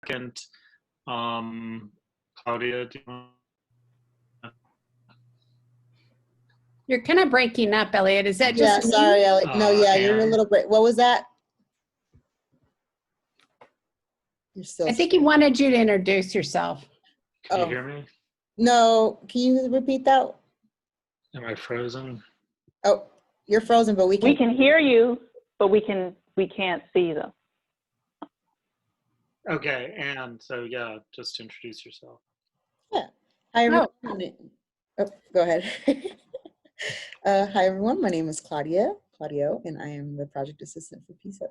second. Claudia, do you want? You're kind of breaking up, Elliot. Is that just me? Sorry, Elliot. No, yeah, you're a little bit. What was that? You're still. I think he wanted you to introduce yourself. Can you hear me? No, can you repeat that? Am I frozen? Oh, you're frozen, but we can hear you, but we can't see them. Okay, and so yeah, just introduce yourself. Yeah. Hi everyone. Oh, go ahead. Hi everyone. My name is Claudio, and I am the project assistant for PCCEP.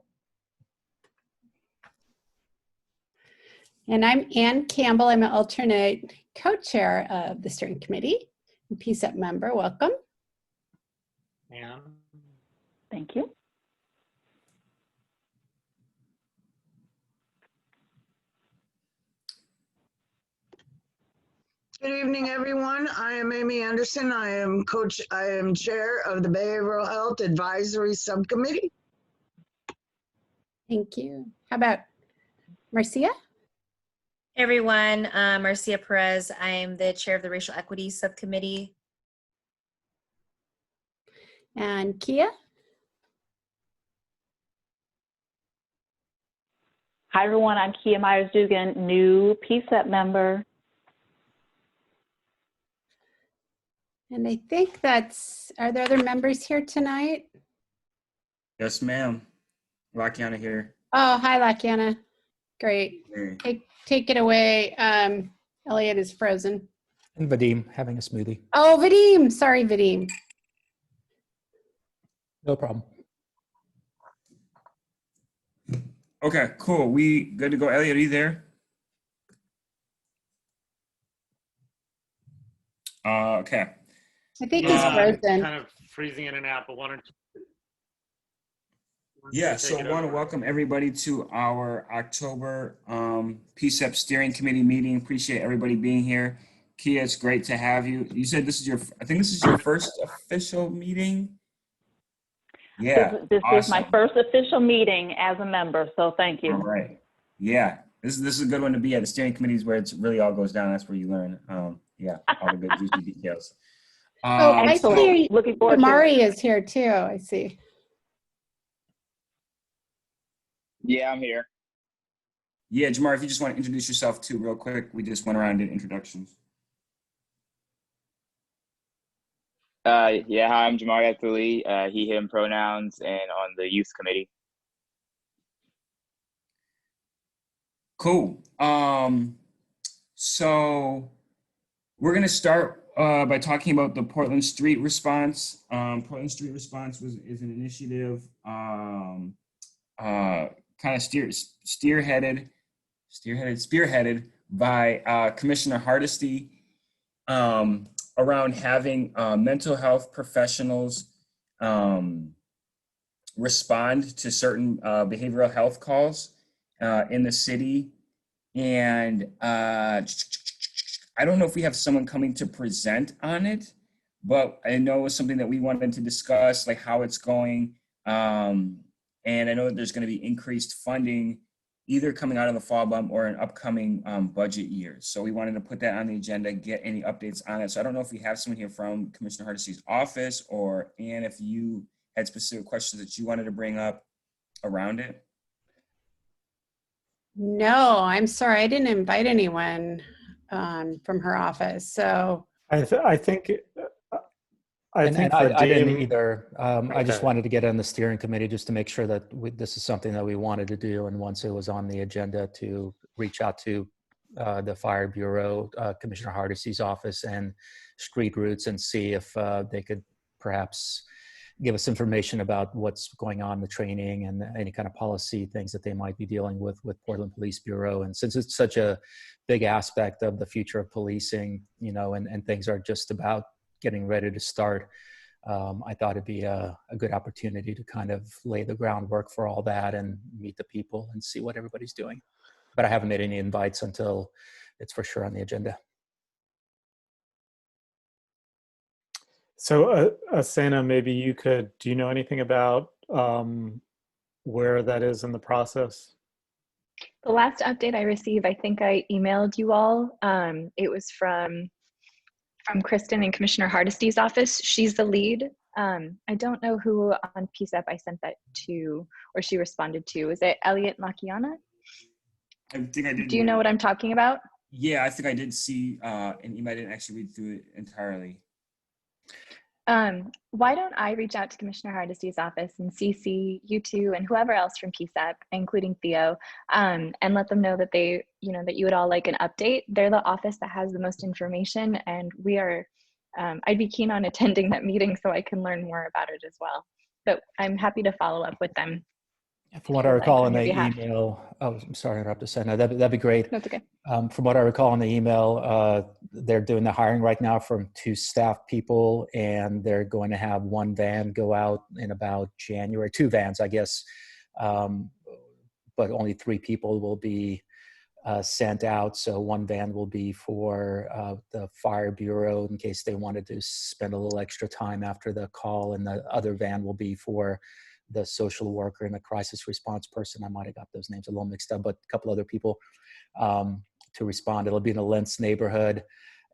And I'm Ann Campbell. I'm an alternate co-chair of the steering committee, and PCCEP member. Welcome. Ann. Thank you. Good evening, everyone. I am Amy Anderson. I am chair of the Behavioral Health Advisory Subcommittee. Thank you. How about Marcia? Hey everyone, Marcia Perez. I am the chair of the Racial Equity Subcommittee. And Kia? Hi everyone, I'm Kia Myers-Dugan, new PCCEP member. And I think are there other members here tonight? Yes, ma'am. Lakiana here. Oh, hi, Lakiana. Great. Hey. Take it away. Elliot is frozen. And Vadim having a smoothie. Oh, Vadim. Sorry, Vadim. No problem. Okay, cool. We good to go. Elliot, are you there? Okay. I think he's frozen. Kind of freezing in and out, but one or two. Yeah, so I want to welcome everybody to our October PCCEP Steering Committee meeting. Appreciate everybody being here. Kia, it's great to have you. You said I think this is your first official meeting? Yeah. This awesome. is my first official meeting as a member, so thank you. All right. Yeah, this is a good one to be at. The steering committees where it's really all goes down. That's where you learn. Yeah, all the good juicy details. I see. Looking forward to Amari is here too. I see. Yeah, I'm here. Yeah, Jamar, if you just want to introduce yourself too real quick. We just went around and did introductions. Yeah, hi, I'm Jamar Athuli, he, him pronouns, and on the youth committee. Cool. So we're going to start by talking about the Portland Street response. Portland Street response is an initiative kind of spearheaded by Commissioner Hardesty around having mental health professionals respond to certain behavioral health calls in the city. And I don't know if we have someone coming to present on it, but I know it's something that we wanted to discuss, like how it's going. And I know that there's going to be increased funding either coming out of the fall bump or an upcoming budget year. So we wanted to put that on the agenda, get any updates on it. So I don't know if we have someone here from Commissioner Hardesty's office, or Ann, if you had specific questions that you wanted to bring up around it. No, I'm sorry. I didn't invite anyone from her office. So I think I didn't either. I just wanted to get on the steering committee just to make sure that this is something that we wanted to do. And once it was on the agenda, to reach out to the Fire Bureau, Commissioner Hardesty's office, and Street Roots, and see if they could perhaps give us information about what's going on, the training, and any kind of policy things that they might be dealing with Portland Police Bureau. And since it's such a big aspect of the future of policing, you know, and things are just about getting ready to start, I thought it'd be a good opportunity to kind of lay the groundwork for all that and meet the people and see what everybody's doing. But I haven't made any invites until it's for sure on the agenda. So Asana, maybe you could, do you know anything about where that is in the process? The last update I received, I think I emailed you all. It was from Kristen in Commissioner Hardesty's office. She's the lead. I don't know who on PCEP I sent that to or she responded to. Was it Elliot Makiana? I think I did. Do you know what I'm talking about? Yeah, I think I did see an email. I didn't actually read through it entirely. Why don't I reach out to Commissioner Hardesty's office and CC you two and whoever else from PCEP, including Theo, and let them know that they, that you would all like an update. They're the office that has the most information, and we are, I'd be keen on attending that meeting so I can learn more about it as well. But I'm happy to follow up with them. From what I recall in the behalf. email, oh, I'm sorry to interrupt, Senna. That'd be great. That's okay. From what I recall in the email, they're doing the hiring right now from 2 staff people, and they're going to have 1 van go out in about January, 2 vans, I guess, but only 3 people will be sent out. So 1 van will be for the fire bureau in case they wanted to spend a little extra time after the call, and the other van will be for the social worker and the crisis response person. I might have got those names a little mixed up, but a couple other people to respond. It'll be in the Lentz neighborhood.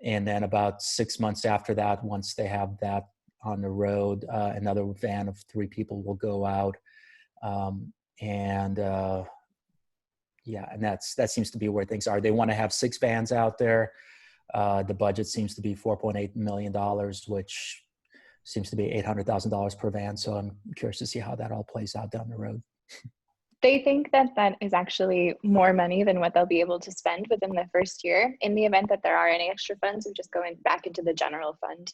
And then about 6 months after that, once they have that on the road, another van of 3 people will go out. And that seems to be where things are. They want to have 6 vans out there. The budget seems to be $4.8 million, which seems to be $800,000 per van. So I'm curious to see how that all plays out down the road. They think that that is actually more money than what they'll be able to spend within the first year. In the event that there are any extra funds, we're just going back into the general fund.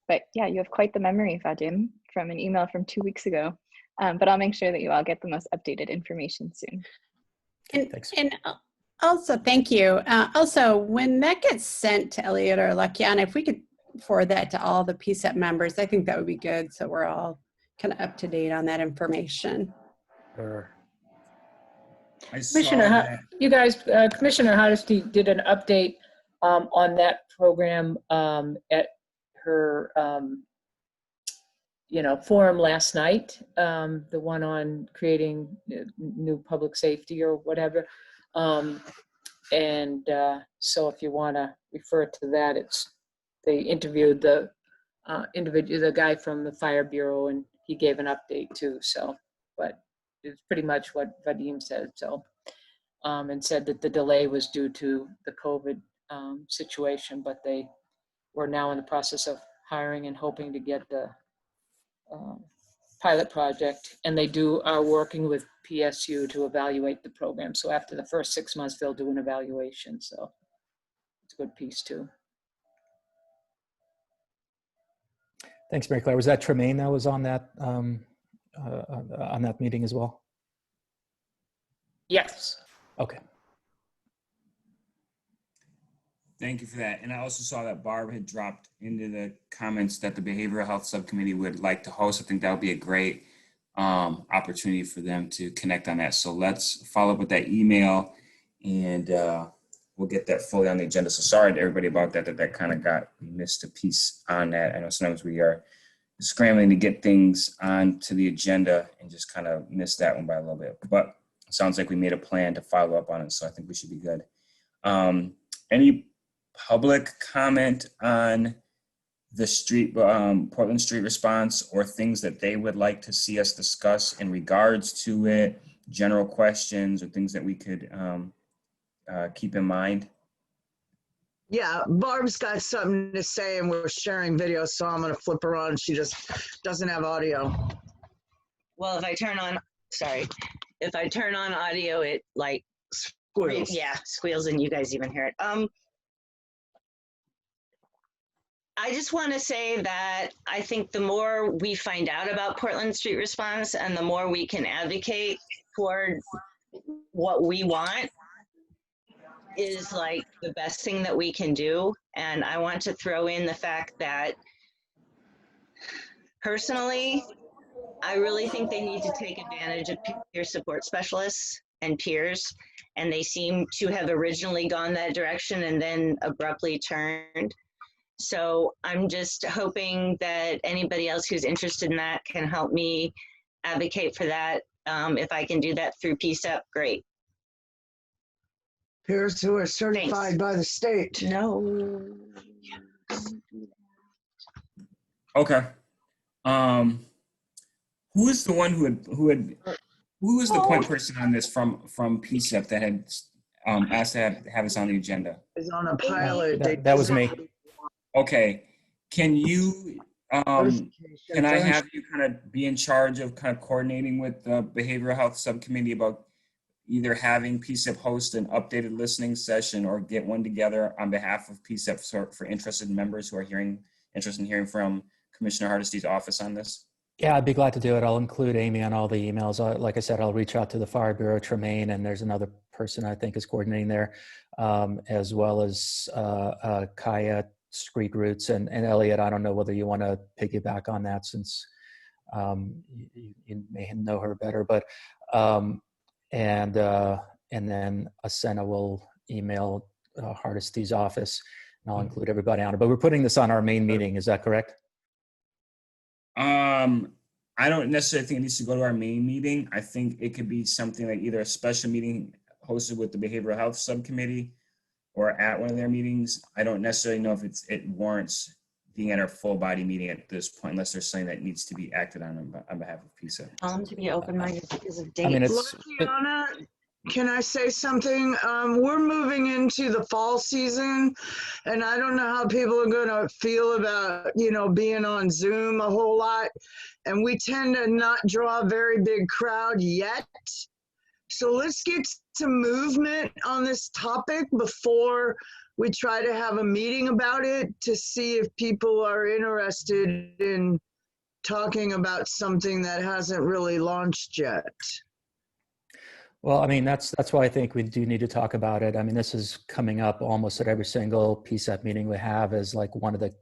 But yeah, you have quite the memory, Vadim, from an email from 2 weeks ago. But I'll make sure that you all get the most updated information soon. Thanks. And also, thank you. Also, when that gets sent to Elliot or Lakiana, if we could forward that to all the PCEP members, I think that would be good. So we're all kind of up to date on that information. Sure. Commissioner, you guys, Commissioner Hardesty did an update on that program at her, forum last night, the one on creating new public safety or whatever. So if you want to refer to that, they interviewed the guy from the Fire Bureau, and he gave an update too. So, but it's pretty much what Vadim said. So, and said that the delay was due to the COVID situation, but they were now in the process of hiring and hoping to get the pilot project. And they are working with PSU to evaluate the program. So after the first 6 months, they'll do an evaluation. So it's a good piece too. Thanks, Mary Claire. Was that Tremaine that was on that meeting as well? Yes. Okay. Thank you for that. And I also saw that Barb had dropped into the comments that the Behavioral Health Subcommittee would like to host. I think that would be a great opportunity for them to connect on that. So let's follow up with that email, and we'll get that fully on the agenda. So sorry to everybody about that kind of we missed a piece on that. I know sometimes we are scrambling to get things onto the agenda and just kind of missed that one by a little bit. But it sounds like we made a plan to follow up on it, so I think we should be good. Any public comment on the Portland Street response, or things that they would like to see us discuss in regards to it, general questions or things that we could keep in mind? Yeah, Barb's got something to say, and we're sharing video, so I'm going to flip her on. She just doesn't have audio. Well, if I turn on audio, it like Squeals. Yeah, squeals, and you guys even hear it. I just want to say that I think the more we find out about Portland Street Response and the more we can advocate for what we want is like the best thing that we can do. And I want to throw in the fact that personally, I really think they need to take advantage of peer support specialists and peers. And they seem to have originally gone that direction and then abruptly turned. So I'm just hoping that anybody else who's interested in that can help me advocate for that. If I can do that through PCCEP, great. Peers who are certified Thanks. by the state. No. Okay. Who is the one who was the point person on this from PCCEP that had asked to have us on the agenda? Is on a pilot. That was me. Okay. Can you, can I have you kind of be in charge of kind of coordinating with the Behavioral Health Subcommittee about either having PCCEP host an updated listening session or get one together on behalf of PCCEP for interested members who are interested in hearing from Commissioner Hardesty's office on this? Yeah, I'd be glad to do it. I'll include Amy on all the emails. Like I said, I'll reach out to the Fire Bureau, Tremaine, and there's another person I think is coordinating there, as well as Kaya, Street Roots, and Elliot. I don't know whether you want to piggyback on that since you may know her better, but and then Asena will email Hardesty's office, and I'll include everybody on it. But we're putting this on our main meeting. Is that correct? I don't necessarily think it needs to go to our main meeting. I think it could be something like either a special meeting hosted with the Behavioral Health Subcommittee or at one of their meetings. I don't necessarily know if it warrants being at our full body meeting at this point, unless there's something that needs to be acted on behalf of PCCEP. To be open-minded because of dates. I mean, Luciana, can I say something? We're moving into the fall season, and I don't know how people are going to feel about, being on Zoom a whole lot. And we tend to not draw a very big crowd yet. So let's get some movement on this topic before we try to have a meeting about it to see if people are interested in talking about something that hasn't really launched yet. Well, I mean, that's why I think we do need to talk about it. I mean, this is coming up almost at every single PCCEP meeting we have as like one of the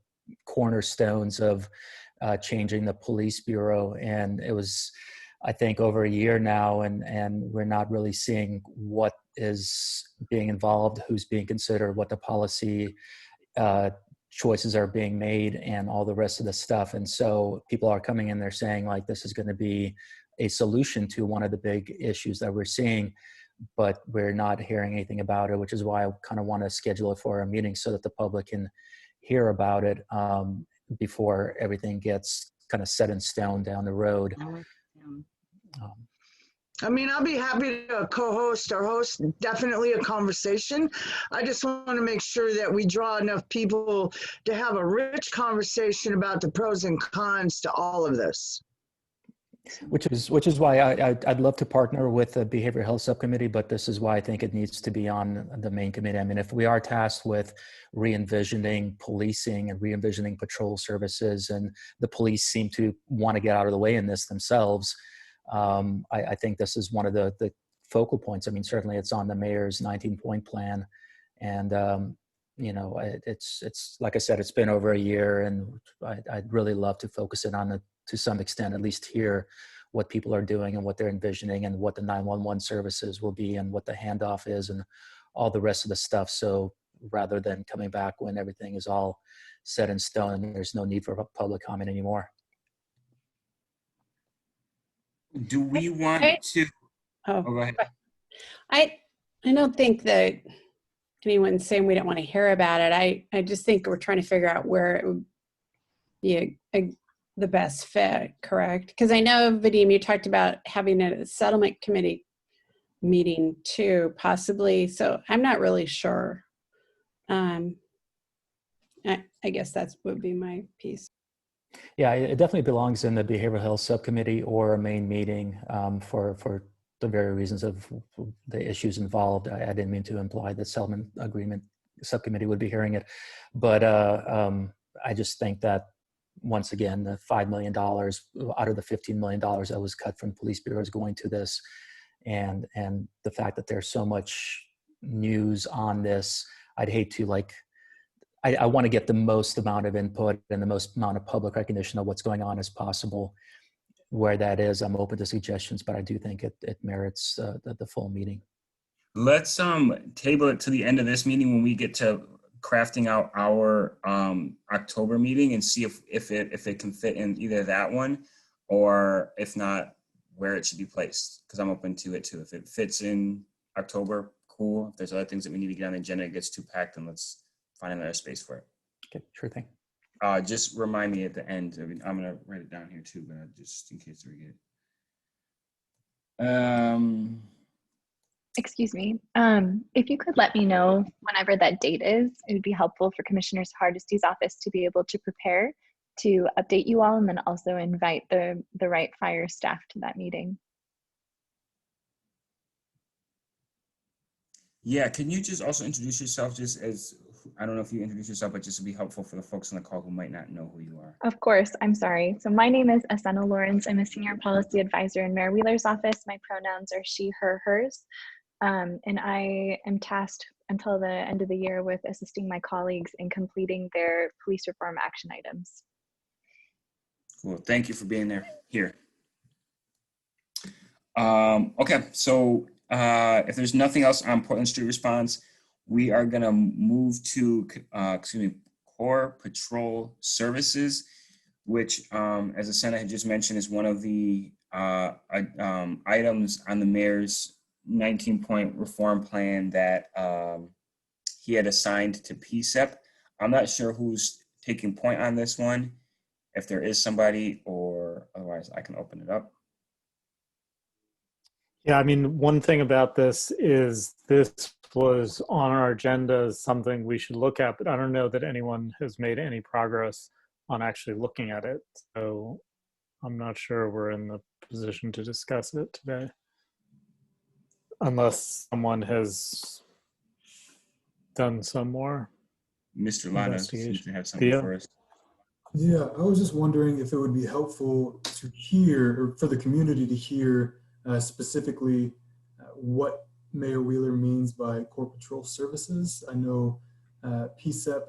cornerstones of changing the police bureau. And it was, I think, over a year now, and we're not really seeing what is being involved, who's being considered, what the policy choices are being made, and all the rest of the stuff. And so people are coming in there saying like, this is going to be a solution to one of the big issues that we're seeing, but we're not hearing anything about it, which is why I kind of want to schedule it for a meeting so that the public can hear about it before everything gets kind of set in stone down the road. I mean, I'll be happy to co-host or host definitely a conversation. I just want to make sure that we draw enough people to have a rich conversation about the pros and cons to all of this. Which is why I'd love to partner with the Behavioral Health Subcommittee, but this is why I think it needs to be on the main committee. I mean, if we are tasked with re-envisioning policing and re-envisioning patrol services, and the police seem to want to get out of the way in this themselves, I think this is one of the focal points. I mean, certainly it's on the mayor's 19-point plan, and it's like I said, it's been over a year, and I'd really love to focus it on to some extent, at least hear what people are doing and what they're envisioning and what the 911 services will be and what the handoff is and all the rest of the stuff. So rather than coming back when everything is all set in stone and there's no need for public comment anymore. Do we want to? Oh, go ahead. I don't think that anyone's saying we don't want to hear about it. I just think we're trying to figure out where it would be the best fit, correct? Because I know, Vadim, you talked about having a settlement committee meeting too, possibly. So I'm not really sure. I guess that would be my piece. Yeah, it definitely belongs in the Behavioral Health Subcommittee or a main meeting for the very reasons of the issues involved. I didn't mean to imply that settlement agreement subcommittee would be hearing it, but I just think that once again, the $5 million out of the $15 million that was cut from police bureau is going to this, and the fact that there's so much news on this, I'd hate to I want to get the most amount of input and the most amount of public recognition of what's going on as possible. Where that is, I'm open to suggestions, but I do think it merits the full meeting. Let's table it to the end of this meeting when we get to crafting out our October meeting and see if it can fit in either that one, or if not, where it should be placed, because I'm open to it too. If it fits in October, cool. If there's other things that we need to get on the agenda, it gets too packed, then let's find another space for it. Okay, sure thing. Just remind me at the end. I mean, I'm gonna write it down here too, but just in case we forget. Excuse me. If you could let me know whenever that date is, it would be helpful for Commissioner Hardesty's office to be able to prepare to update you all, and then also invite the right fire staff to that meeting. Yeah, can you just also introduce yourself, just as, I don't know if you introduce yourself, but just to be helpful for the folks on the call who might not know who you are. Of course, I'm sorry. So my name is Asena Lawrence. I'm a senior policy advisor in Mayor Wheeler's office. My pronouns are she, her, hers. And I am tasked until the end of the year with assisting my colleagues in completing their police reform action items. Cool, thank you for being here. Okay, so if there's nothing else on Portland Street Response, we are gonna move to, Core Patrol Services, which, as Asena had just mentioned, is one of the items on the mayor's 19-point reform plan that he had assigned to PCCEP. I'm not sure who's taking point on this one, if there is somebody, or otherwise I can open it up. Yeah, I mean, one thing about this is this was on our agenda as something we should look at, but I don't know that anyone has made any progress on actually looking at it. So I'm not sure we're in the position to discuss it today, unless someone has done some more Mr. Lana seems investigation. to have something Theo? for us. Yeah, I was just wondering if it would be helpful to hear, or for the community to hear specifically what Mayor Wheeler means by Core Patrol Services. I know PCCEP,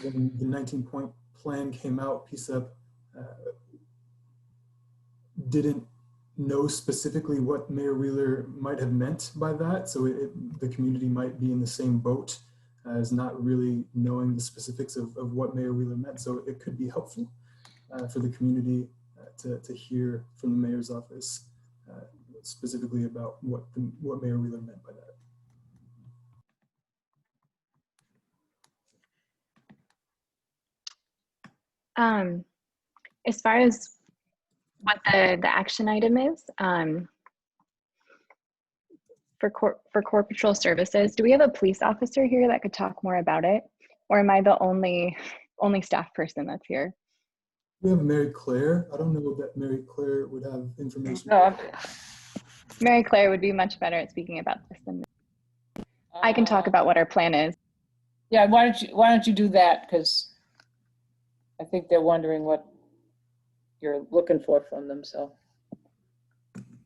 when the 19-point plan came out, PCCEP didn't know specifically what Mayor Wheeler might have meant by that. So the community might be in the same boat as not really knowing the specifics of what Mayor Wheeler meant. So it could be helpful for the community to hear from the mayor's office specifically about what Mayor Wheeler meant by that. As far as what the action item is, for Core Patrol Services, do we have a police officer here that could talk more about it? Or am I the only staff person that's here? We have Mary Claire. I don't know that Mary Claire would have information. No, Mary Claire would be much better at speaking about this than me. I can talk about what our plan is. Yeah, why don't you do that? Because I think they're wondering what you're looking for from them, so.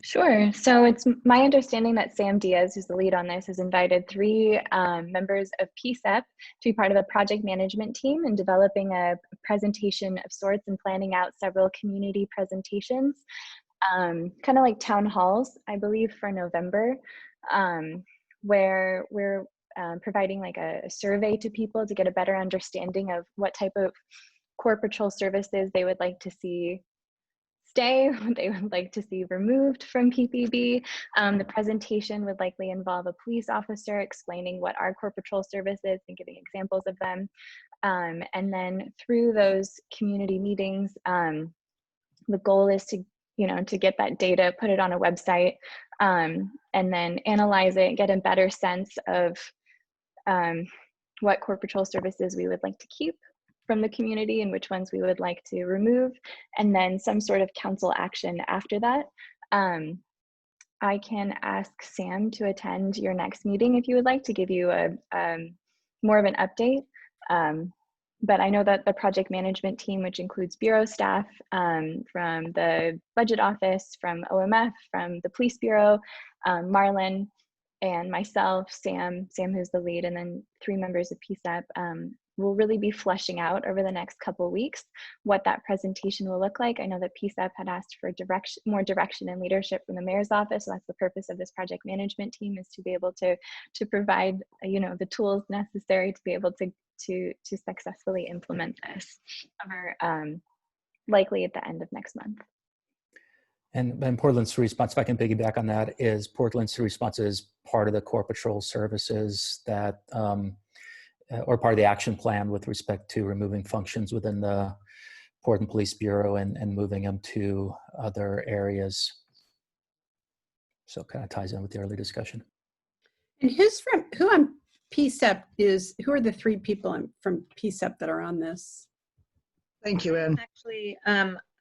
Sure. So it's my understanding that Sam Diaz, who's the lead on this, has invited 3 members of PCCEP to be part of the project management team in developing a presentation of sorts and planning out several community presentations, kind of like town halls, I believe, for November, where we're providing like a survey to people to get a better understanding of what type of Core Patrol services they would like to see stay, they would like to see removed from PPB. The presentation would likely involve a police officer explaining what our Core Patrol service is and giving examples of them. And then through those community meetings, the goal is to get that data, put it on a website, and then analyze it, get a better sense of what Core Patrol services we would like to keep from the community and which ones we would like to remove, and then some sort of council action after that. I can ask Sam to attend your next meeting if you would like, to give you a more of an update. But I know that the project management team, which includes bureau staff from the budget office, from OMF, from the police bureau, Marlon, and myself, Sam who's the lead, and then 3 members of PCCEP, will really be fleshing out over the next couple of weeks what that presentation will look like. I know that PCCEP had asked for more direction and leadership from the mayor's office, so that's the purpose of this project management team, is to be able to provide the tools necessary to be able to successfully implement this over likely at the end of next month. And Portland's response, if I can piggyback on that, is Portland's response is part of the core patrol services that, or part of the action plan with respect to removing functions within the Portland Police Bureau and moving them to other areas. So it kind of ties in with the early discussion. And who on PCCEP who are the three people from PCCEP that are on this? Thank you, Ann. Actually,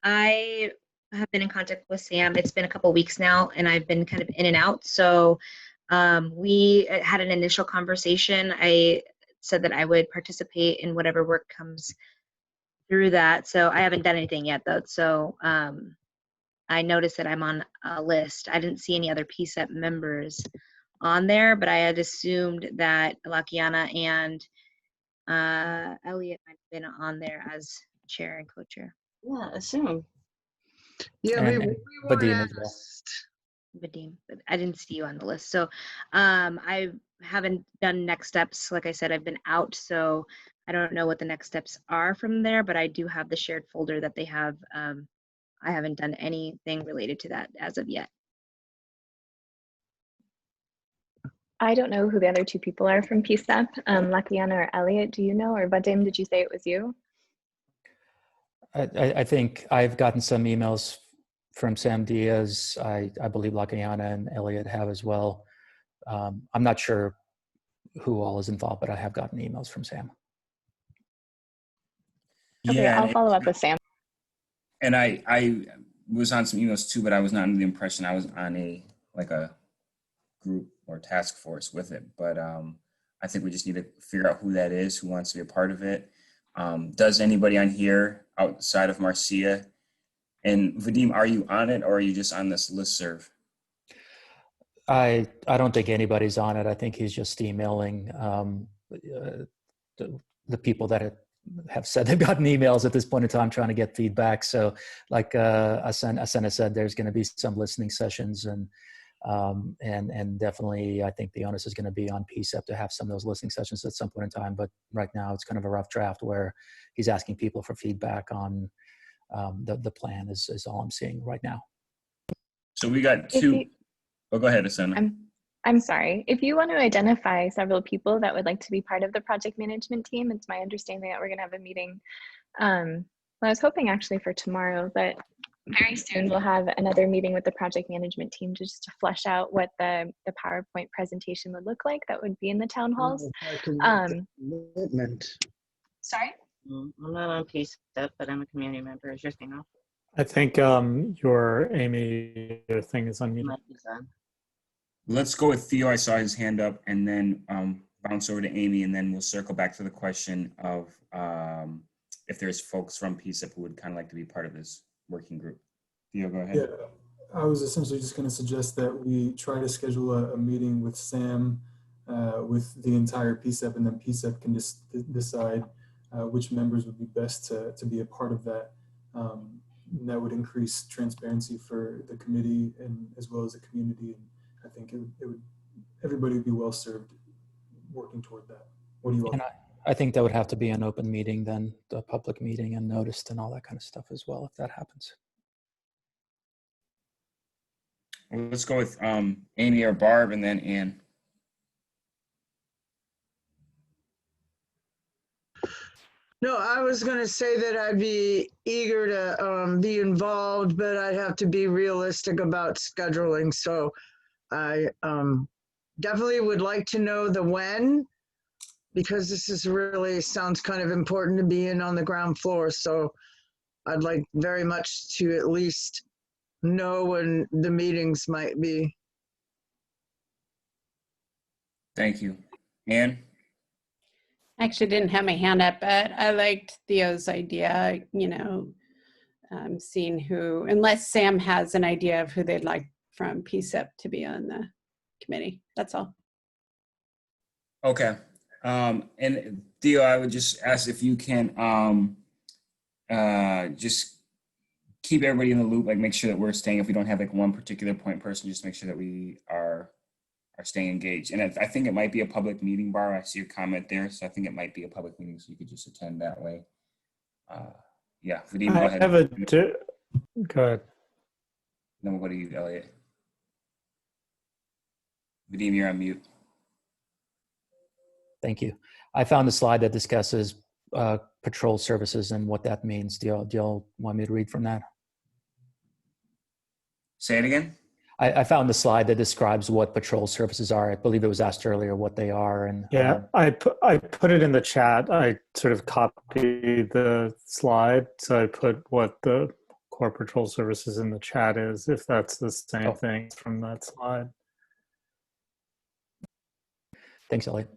I have been in contact with Sam. It's been a couple weeks now, and I've been kind of in and out. So we had an initial conversation. I said that I would participate in whatever work comes through that. So I haven't done anything yet, though. So I noticed that I'm on a list. I didn't see any other PCCEP members on there, but I had assumed that Lakiana and Elliot might have been on there as chair and co-chair. Yeah, assume. Yeah, And Vadim as well. Vadim, but I didn't see you on the list. So I haven't done next steps. Like I said, I've been out, so I don't know what the next steps are from there, but I do have the shared folder that they have. I haven't done anything related to that as of yet. I don't know who the other two people are from PCCEP, Lakiana or Elliot. Do you know? Or Vadim, did you say it was you? I think I've gotten some emails from Sam Diaz. I believe Lakiana and Elliot have as well. I'm not sure who all is involved, but I have gotten emails from Sam. Okay, Yeah, I'll follow up with Sam. And I was on some emails too, but I was not under the impression I was on a group or task force with it. But I think we just need to figure out who that is, who wants to be a part of it. Does anybody on here outside of Marcia? And Vadim, are you on it or are you just on this listserv? I don't think anybody's on it. I think he's just emailing the people that have said they've gotten emails at this point in time trying to get feedback. So like Asena said, there's going to be some listening sessions and definitely I think the onus is going to be on PCCEP to have some of those listening sessions at some point in time. But right now it's kind of a rough draft where he's asking people for feedback on the plan is all I'm seeing right now. So we got two. Oh, go ahead, Asena. I'm sorry. If you want to identify several people that would like to be part of the project management team, it's my understanding that we're going to have a meeting. I was hoping actually for tomorrow, but very soon we'll have another meeting with the project management team just to flesh out what the PowerPoint presentation would look like that would be in the town halls. Sorry? I'm not on PCCEP, but I'm a community member. Is your thing off? I think your thing is unmuted. Let's go with Theo. I saw his hand up, and then bounce over to Amy, and then we'll circle back to the question of if there's folks from PCCEP who would kind of like to be part of this working group. Theo, go ahead. Yeah, I was essentially just going to suggest that we try to schedule a meeting with Sam, with the entire PCCEP, and then PCCEP can just decide which members would be best to be a part of that. That would increase transparency for the committee and as well as the community. And I think everybody would be well served working toward that. What do you want? I think that would have to be an open meeting then, the public meeting and noticed and all that kind of stuff as well, if that happens. Well, let's go with Amy or Barb and then Ann. No, I was going to say that I'd be eager to be involved, but I'd have to be realistic about scheduling. So I definitely would like to know the when, because this is really sounds kind of important to be in on the ground floor. So I'd like very much to at least know when the meetings might be. Thank you. Ann? I actually didn't have my hand up, but I liked Theo's idea, seeing who, unless Sam has an idea of who they'd like from PCCEP to be on the committee. That's all. Okay. And Theo, I would just ask if you can just keep everybody in the loop, like make sure that we're staying, if we don't have like one particular point person, just make sure that we are staying engaged. And I think it might be a public meeting, Bar. I see your comment there. So I think it might be a public meeting, so you could just attend that way. Yeah, Vadim, go ahead. Go ahead. Then we'll go to you, Elliot. Vadim, you're on mute. Thank you. I found a slide that discusses patrol services and what that means. Do y'all want me to read from that? Say it again. I found the slide that describes what patrol services are. I believe it was asked earlier what they are. And Yeah, I put it in the chat. I sort of copied the slide. So I put what the core patrol services in the chat is, if that's the same thing from that slide. Thanks, Elliot.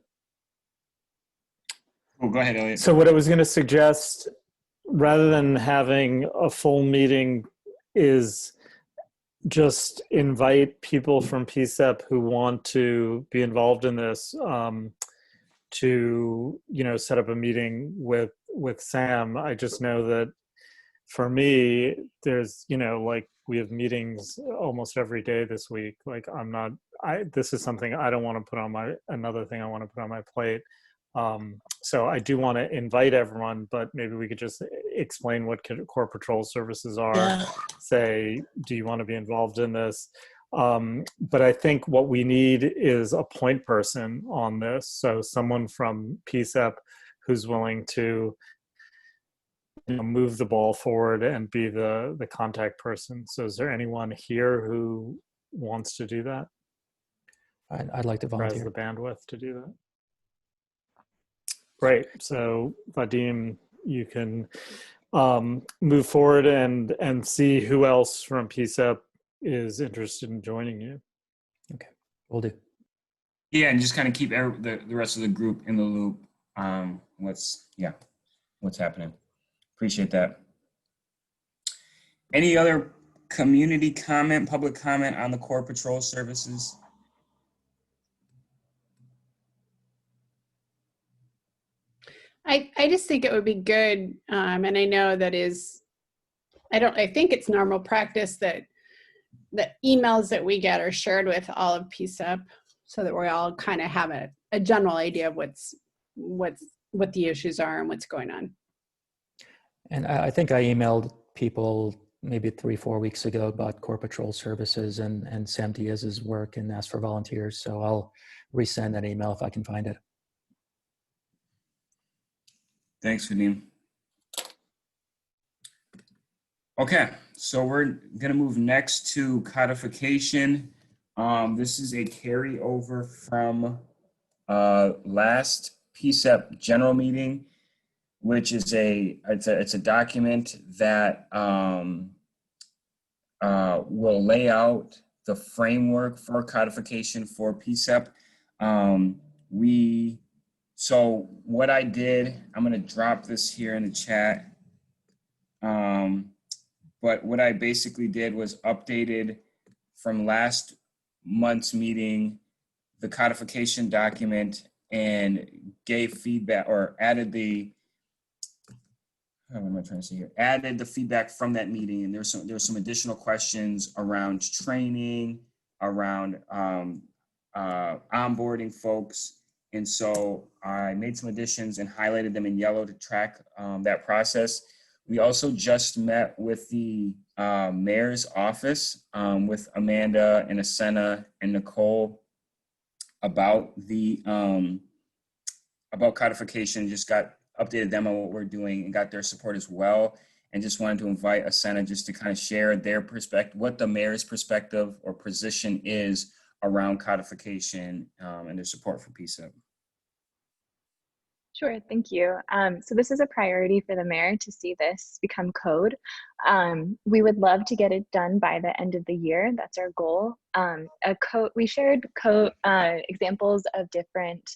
Oh, go ahead, Elliot. So what I was going to suggest, rather than having a full meeting, is just invite people from PCCEP who want to be involved in this to, set up a meeting with Sam. I just know that for me, there's, we have meetings almost every day this week. Like this is something I don't want to put on another thing I want to put on my plate. So I do want to invite everyone, but maybe we could just explain what core patrol services are. Yeah. Say, do you want to be involved in this? But I think what we need is a point person on this. So someone from PCCEP who's willing to move the ball forward and be the contact person. So is there anyone here who wants to do that? I'd like to volunteer. Or has the bandwidth to do that? Great. So Vadim, you can move forward and see who else from PCCEP is interested in joining you. Okay, will do. Yeah, and just kind of keep the rest of the group in the loop. What's happening. Appreciate that. Any other community comment, public comment on the core patrol services? I just think it would be good, and I know that I think it's normal practice that the emails that we get are shared with all of PCCEP so that we all kind of have a general idea of what the issues are and what's going on. And I think I emailed people maybe 3-4 weeks ago about core patrol services and Sam Diaz's work and asked for volunteers. So I'll resend that email if I can find it. Thanks, Vadim. Okay, so we're going to move next to codification. This is a carryover from last PCCEP general meeting, which is it's a document that will lay out the framework for codification for PCCEP. So what I did, I'm going to drop this here in the chat. But what I basically did was updated from last month's meeting, the codification document, and gave feedback or added added the feedback from that meeting. And there's some additional questions around training, around onboarding folks. And so I made some additions and highlighted them in yellow to track that process. We also just met with the mayor's office with Amanda and Asena and Nicole about about codification. Just got updated them on what we're doing and got their support as well. And just wanted to invite Asena just to kind of share their perspective, what the mayor's perspective or position is around codification and their support for PCCEP. Sure, thank you. So this is a priority for the mayor to see this become code. We would love to get it done by the end of the year. That's our goal. We shared examples of different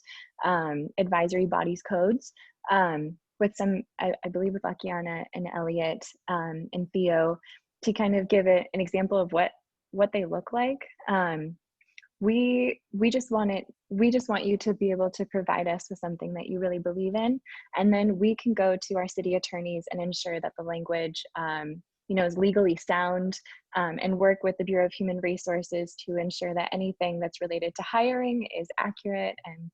advisory bodies codes with some, I believe with Lakiana and Elliot and Theo, to kind of give it an example of what they look like. We just want you to be able to provide us with something that you really believe in, and then we can go to our city attorneys and ensure that the language is legally sound, and work with the Bureau of Human Resources to ensure that anything that's related to hiring is accurate and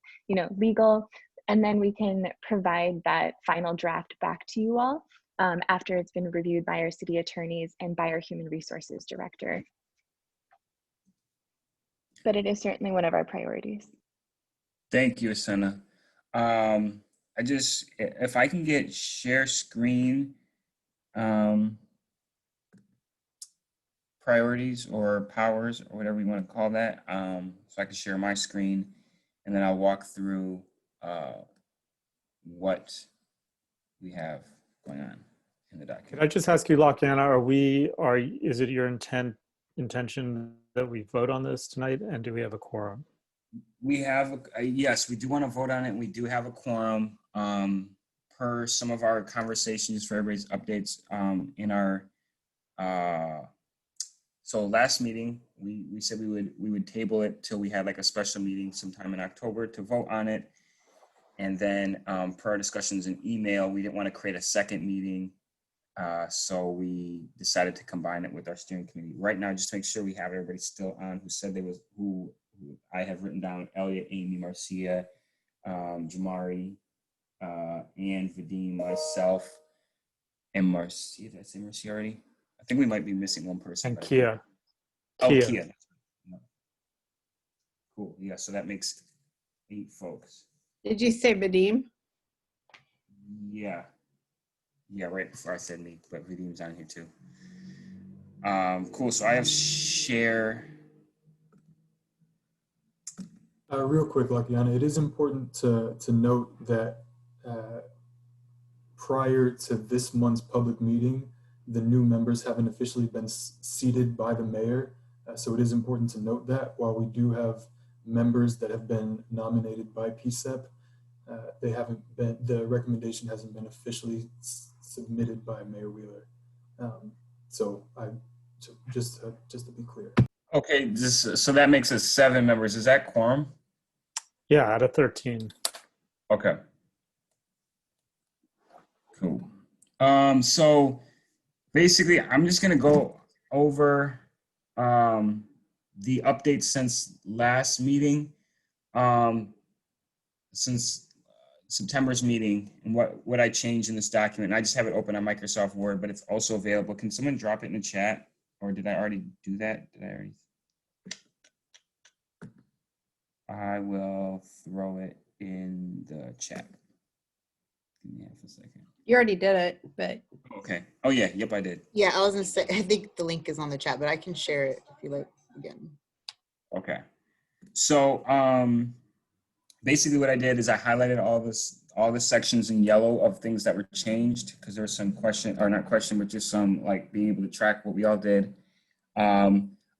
legal, and then we can provide that final draft back to you all after it's been reviewed by our city attorneys and by our Human Resources director. but it is certainly one of our priorities. Thank you, Asena. If I can get share screen priorities or powers or whatever you want to call that, so I can share my screen, and then I'll walk through what we have going on in the document. Can I just ask you, Lakiana, is it your intention that we vote on this tonight, and do we have a quorum? We have, yes, we do want to vote on it, and we do have a quorum. Per some of our conversations for everybody's updates in our, so last meeting, we said we would table it till we had like a special meeting sometime in October to vote on it. And then per our discussions in email, we didn't want to create a second meeting. So we decided to combine it with our steering committee. Right now, just to make sure we have everybody still on who said who I have written down: Elliot, Amy, Marcia, Jamari, and Vadim, myself, and Marcia. Did I say Marcia already? I think we might be missing one person. And Kia. Oh, Kia. Cool. Yeah, so that makes 8 folks. Did you say Vadim? Yeah. Yeah, right before I said me, but Vadim's on here too. Cool. So I have share. Real quick, Lakiana, it is important to note that prior to this month's public meeting, the new members haven't officially been seated by the mayor. So it is important to note that while we do have members that have been nominated by PCCEP, they haven't been, the recommendation hasn't been officially submitted by Mayor Wheeler. So just to be clear. Okay, so that makes us 7 members. Is that quorum? Yeah, out of 13. Okay. Cool. So basically, I'm just gonna go over the updates since last meeting, since September's meeting, and what I changed in this document. And I just have it open on Microsoft Word, but it's also available. Can someone drop it in the chat, or did I already do that? I will throw it in the chat. Give me half a second. You already did it, but. Okay. Oh yeah. Yep, I did. Yeah, I was gonna say, I think the link is on the chat, but I can share it if you like again. Okay. So basically what I did is I highlighted all the sections in yellow of things that were changed, because there was some but just some like being able to track what we all did.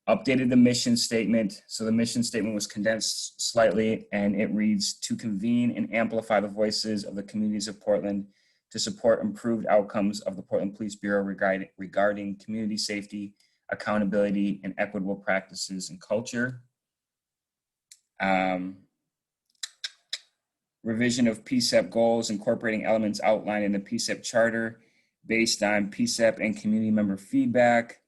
Updated the mission statement. So the mission statement was condensed slightly, and it reads: to convene and amplify the voices of the communities of Portland to support improved outcomes of the Portland Police Bureau regarding community safety, accountability, and equitable practices and culture. Revision of PCCEP goals, incorporating elements outlined in the PCCEP charter based on PCCEP and community member feedback.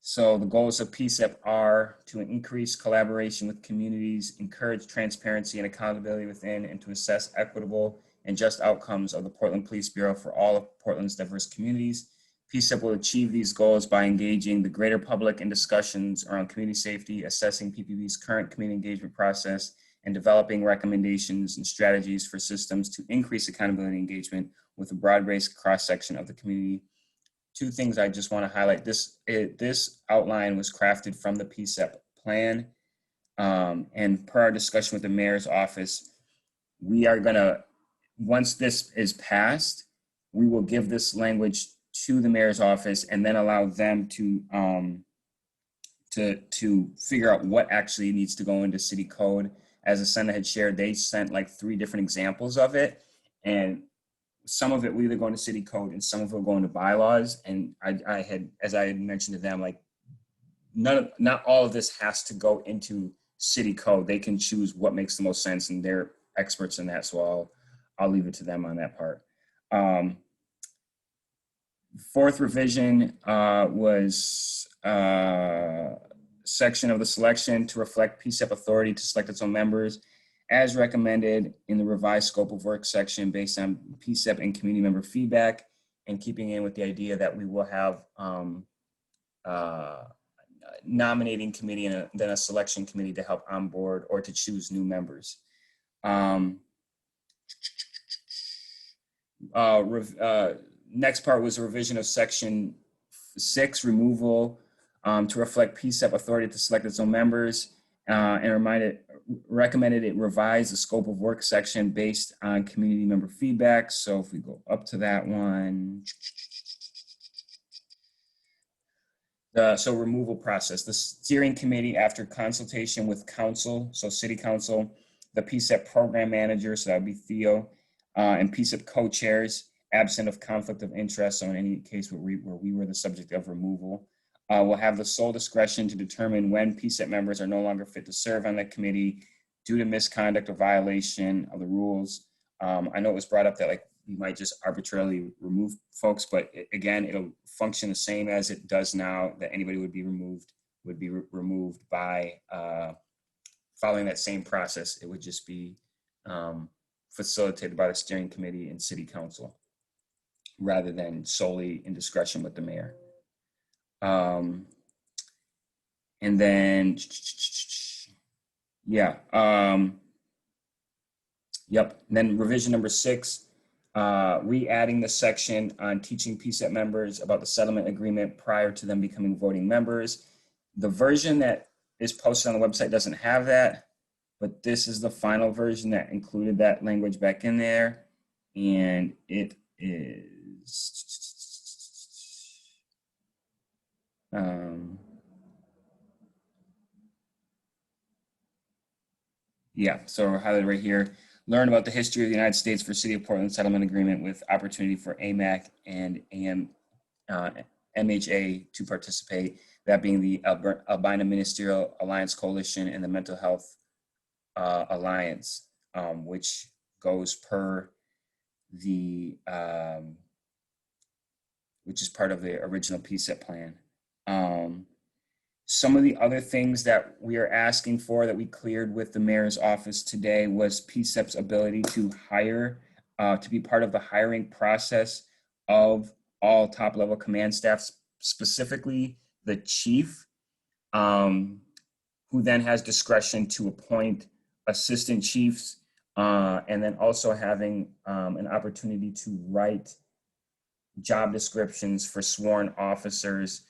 So the goals of PCCEP are to increase collaboration with communities, encourage transparency and accountability within, and to assess equitable and just outcomes of the Portland Police Bureau for all of Portland's diverse communities. PCCEP will achieve these goals by engaging the greater public in discussions around community safety, assessing PPB's current community engagement process, and developing recommendations and strategies for systems to increase accountability and engagement with a broad-based cross-section of the community. 2 things I just want to highlight. This outline was crafted from the PCCEP plan, and per our discussion with the mayor's office, we are gonna, once this is passed, we will give this language to the mayor's office and then allow them to figure out what actually needs to go into city code. As Asena had shared, they sent like 3 different examples of it, and some of it will either go into city code and some of it will go into bylaws. And I had, as I had mentioned to them, like not all of this has to go into city code. They can choose what makes the most sense, and they're experts in that. So I'll leave it to them on that part. 4th revision was section of the selection to reflect PCCEP authority to select its own members, as recommended in the revised scope of work section based on PCCEP and community member feedback, and keeping in with the idea that we will have nominating committee and then a selection committee to help onboard or to choose new members. Next part was a revision of section 6, removal to reflect PCEP authority to select its own members, and recommended it revise the scope of work section based on community member feedback. So if we go up to that one, so removal process. The steering committee, after consultation with council, so city council, the PCEP program manager, so that would be Theo, and PCEP co-chairs, absent of conflict of interest, so in any case where we were the subject of removal, will have the sole discretion to determine when PCEP members are no longer fit to serve on that committee due to misconduct or violation of the rules. I know it was brought up that like we might just arbitrarily remove folks, but again, it'll function the same as it does now, that anybody would be removed by following that same process. It would just be facilitated by the steering committee and city council rather than solely in discretion with the mayor. And then, yeah, yep. And then revision number 6, re-adding the section on teaching PCEP members about the settlement agreement prior to them becoming voting members. The version that is posted on the website doesn't have that, but this is the final version that included that language back in there. And it is, yeah, so we're highlighted right here. Learn about the history of the United States for City of Portland Settlement Agreement with opportunity for AMAC and MHA to participate, that being the Albina Ministerial Alliance Coalition and the Mental Health Alliance, which goes per the, which is part of the original PCEP plan. Some of the other things that we are asking for that we cleared with the mayor's office today was PCEP's ability to hire, to be part of the hiring process of all top level command staffs, specifically the chief, who then has discretion to appoint assistant chiefs, and then also having an opportunity to write job descriptions for sworn officers,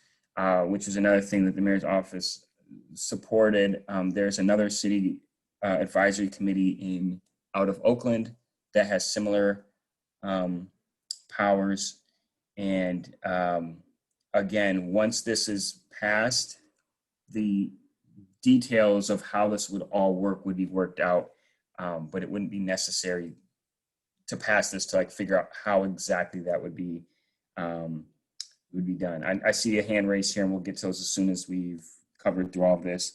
which is another thing that the mayor's office supported. There's another city advisory committee out of Oakland that has similar powers. And again, once this is passed, the details of how this would all work would be worked out, but it wouldn't be necessary to pass this to like figure out how exactly that would be done. I see a hand raised here, and we'll get to those as soon as we've covered through all of this.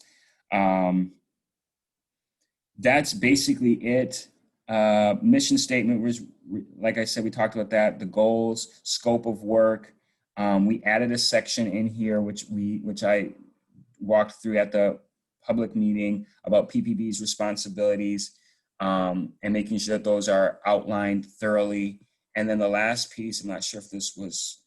That's basically it. Mission statement was, like I said, we talked about that, the goals, scope of work. We added a section in here, which I walked through at the public meeting about PPB's responsibilities, and making sure that those are outlined thoroughly. And then the last piece, I'm not sure if this was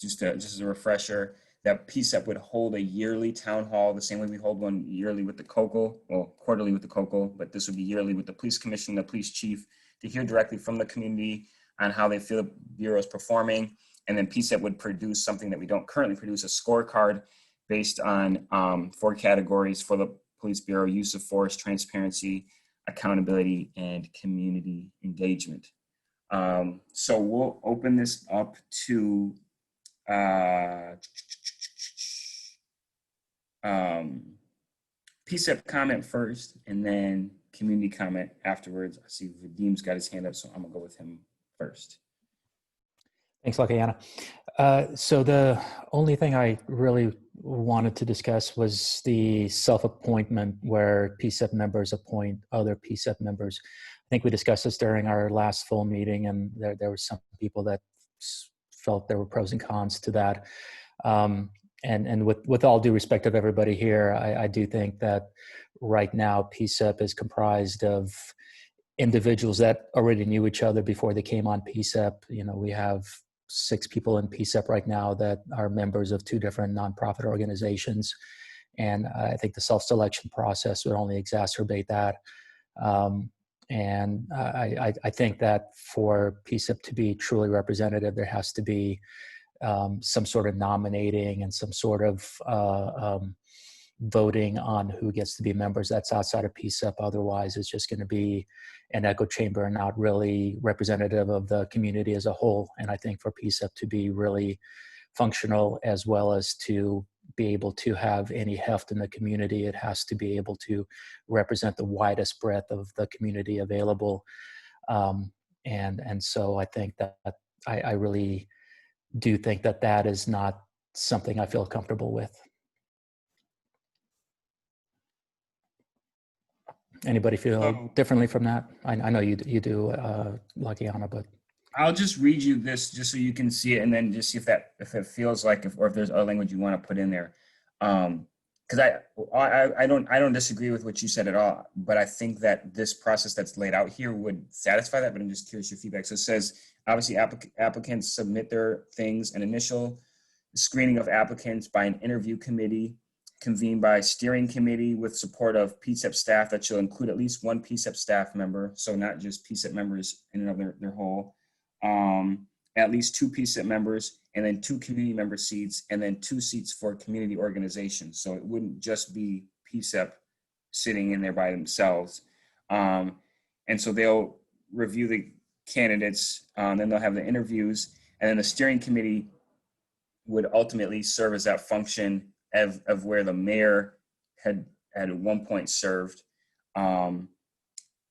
just as a refresher, that PCEP would hold a yearly town hall the same way we hold one yearly with the COCO, well, quarterly with the COCO, but this would be yearly with the police commission, the police chief, to hear directly from the community on how they feel the Bureau is performing. And then PCEP would produce something that we don't currently produce, a scorecard based on 4 categories for the Police Bureau: use of force, transparency, accountability, and community engagement. So we'll open this up to PCEP comment first, and then community comment afterwards. I see Vadim's got his hand up, so I'm gonna go with him first. Thanks, Lakayana. So the only thing I really wanted to discuss was the self-appointment, where PCEP members appoint other PCEP members. I think we discussed this during our last full meeting, and there were some people that felt there were pros and cons to that. And with all due respect of everybody here, I do think that right now PCEP is comprised of individuals that already knew each other before they came on PCEP. You know, we have 6 people in PCEP right now that are members of 2 different nonprofit organizations. And I think the self-selection process would only exacerbate that. And I think that for PCEP to be truly representative, there has to be some sort of nominating and some sort of voting on who gets to be members. That's outside of PCEP. Otherwise, it's just going to be an echo chamber and not really representative of the community as a whole. And I think for PCEP to be really functional, as well as to be able to have any heft in the community, it has to be able to represent the widest breadth of the community available. And so I think that I really do think that that is not something I feel comfortable with. Anybody feel differently from that? I know you do, Lakiana, but I'll just read you this just so you can see it, and then just see if it feels like, or if there's other language you want to put in there. Because I don't disagree with what you said at all, but I think that this process that's laid out here would satisfy that. But I'm just curious your feedback. So it says, obviously, applicants submit their things, an initial screening of applicants by an interview committee convened by a steering committee with support of PCEP staff that shall include at least 1 PCEP staff member, so not just PCEP members in and of their whole, at least 2 PCEP members, and then 2 community member seats, and then 2 seats for community organizations. So it wouldn't just be PCEP sitting in there by themselves. And so they'll review the candidates, then they'll have the interviews, and then the steering committee would ultimately serve as that function of where the mayor had at one point served. So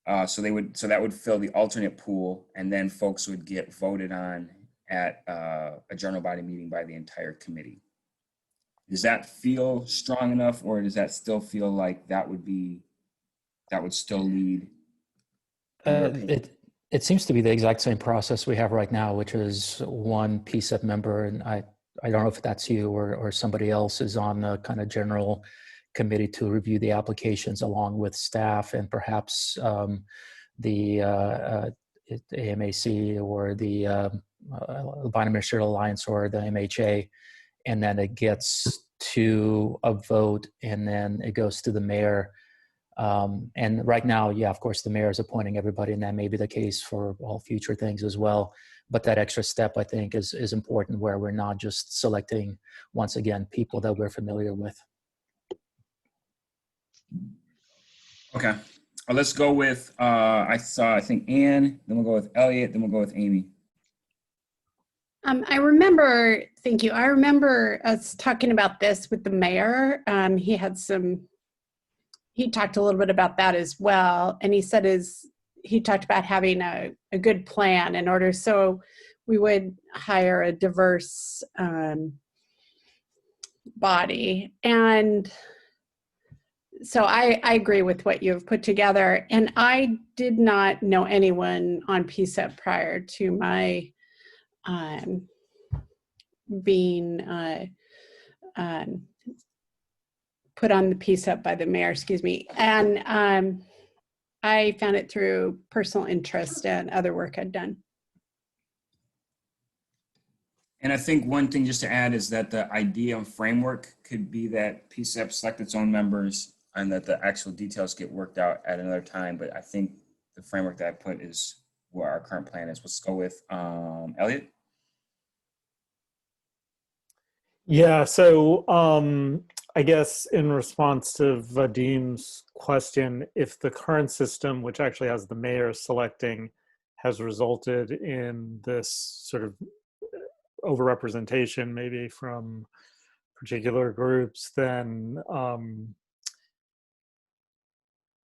that would fill the alternate pool, and then folks would get voted on at a general body meeting by the entire committee. Does that feel strong enough, or does that still feel like that would still lead? It seems to be the exact same process we have right now, which is 1 PCEP member, and I don't know if that's you or somebody else is on the kind of general committee to review the applications along with staff and perhaps the AMAC or the Albina Ministerial Alliance or the MHA, and then it gets to a vote, and then it goes to the mayor. And right now, yeah, of course, the mayor is appointing everybody, and that may be the case for all future things as well. But that extra step, I think, is important, where we're not just selecting, once again, people that we're familiar with. Okay. Well, let's go with, I think, Anne, then we'll go with Elliot, then we'll go with Amy. I remember, thank you. I remember us talking about this with the mayor. He talked a little bit about that as well. And he said he talked about having a good plan in order. So we would hire a diverse body. And so I agree with what you've put together. And I did not know anyone on PCEP prior to my being put on the PCEP by the mayor, excuse me. And I found it through personal interest and other work I'd done. And I think one thing just to add is that the idea of framework could be that PCEP select its own members and that the actual details get worked out at another time. But I think the framework that I put is what our current plan is. Let's go with Elliot. Yeah, so I guess in response to Vadim's question, if the current system, which actually has the mayor selecting, has resulted in this sort of overrepresentation maybe from particular groups, then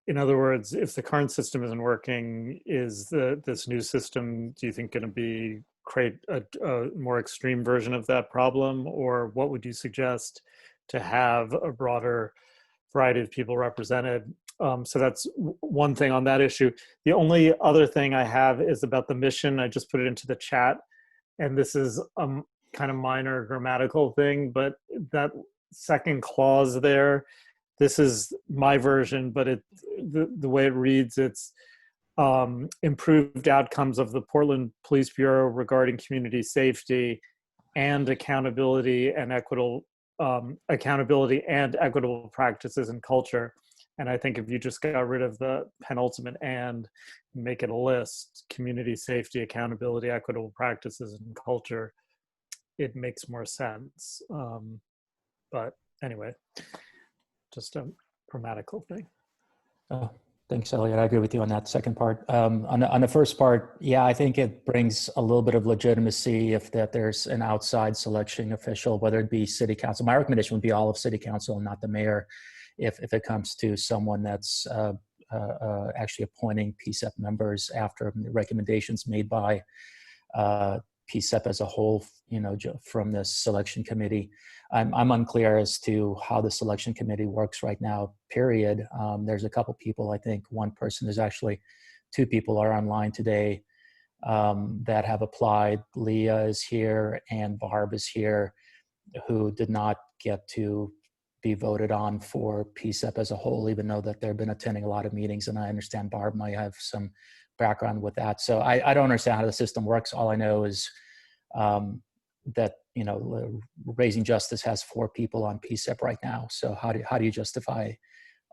in other words, if the current system isn't working, is this new system, do you think, going to create a more extreme version of that problem? Or what would you suggest to have a broader variety of people represented? So that's one thing on that issue. The only other thing I have is about the mission. I just put it into the chat. And this is a kind of minor grammatical thing, but that second clause there, this is my version, but the way it reads, it's improved outcomes of the Portland Police Bureau regarding community safety and accountability and equitable practices and culture. And I think if you just got rid of the penultimate and make it a list, community safety, accountability, equitable practices and culture, it makes more sense. But anyway, just a grammatical thing. Thanks, Elliot. I agree with you on that second part. On the first part, yeah, I think it brings a little bit of legitimacy if that there's an outside selection official, whether it be city council. My recommendation would be all of city council and not the mayor, if it comes to someone that's actually appointing PCEP members after recommendations made by PCEP as a whole, from the selection committee. I'm unclear as to how the selection committee works right now, period. There's a couple people, I think one person, there's actually two people are online today that have applied. Leah is here and Barb is here, who did not get to be voted on for PCEP as a whole, even though that they've been attending a lot of meetings. And I understand Barb might have some background with that. So I don't understand how the system works. All I know is that, Raising Justice has 4 people on PCEP right now. So how do you justify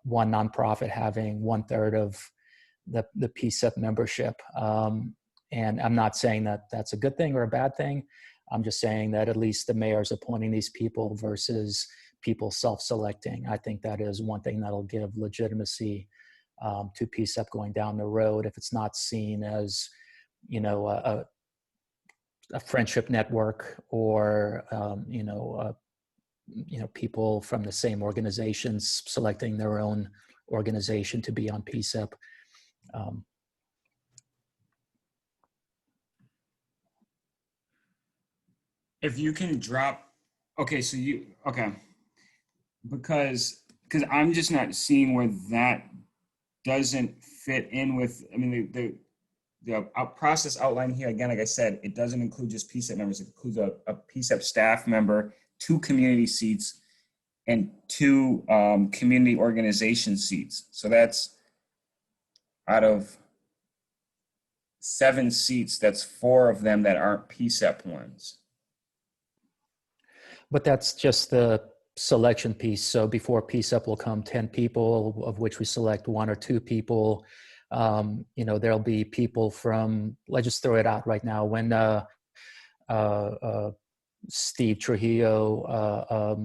one nonprofit having 1/3 of the PCEP membership? And I'm not saying that that's a good thing or a bad thing. I'm just saying that at least the mayor's appointing these people versus people self-selecting. I think that is one thing that'll give legitimacy to PCEP going down the road, if it's not seen as, a friendship network or, people from the same organizations selecting their own organization to be on PCEP. If you can drop, because I'm just not seeing where that doesn't fit in with, the process outlined here, again, like I said, it doesn't include just PCEP members. It includes a PCEP staff member, 2 community seats, and 2 community organization seats. So that's out of 7 seats, that's 4 of them that aren't PCEP ones. But that's just the selection piece. So before PCEP will come 10 people, of which we select 1 or 2 people. There'll be people from, let's just throw it out right now. When Steve Trujillo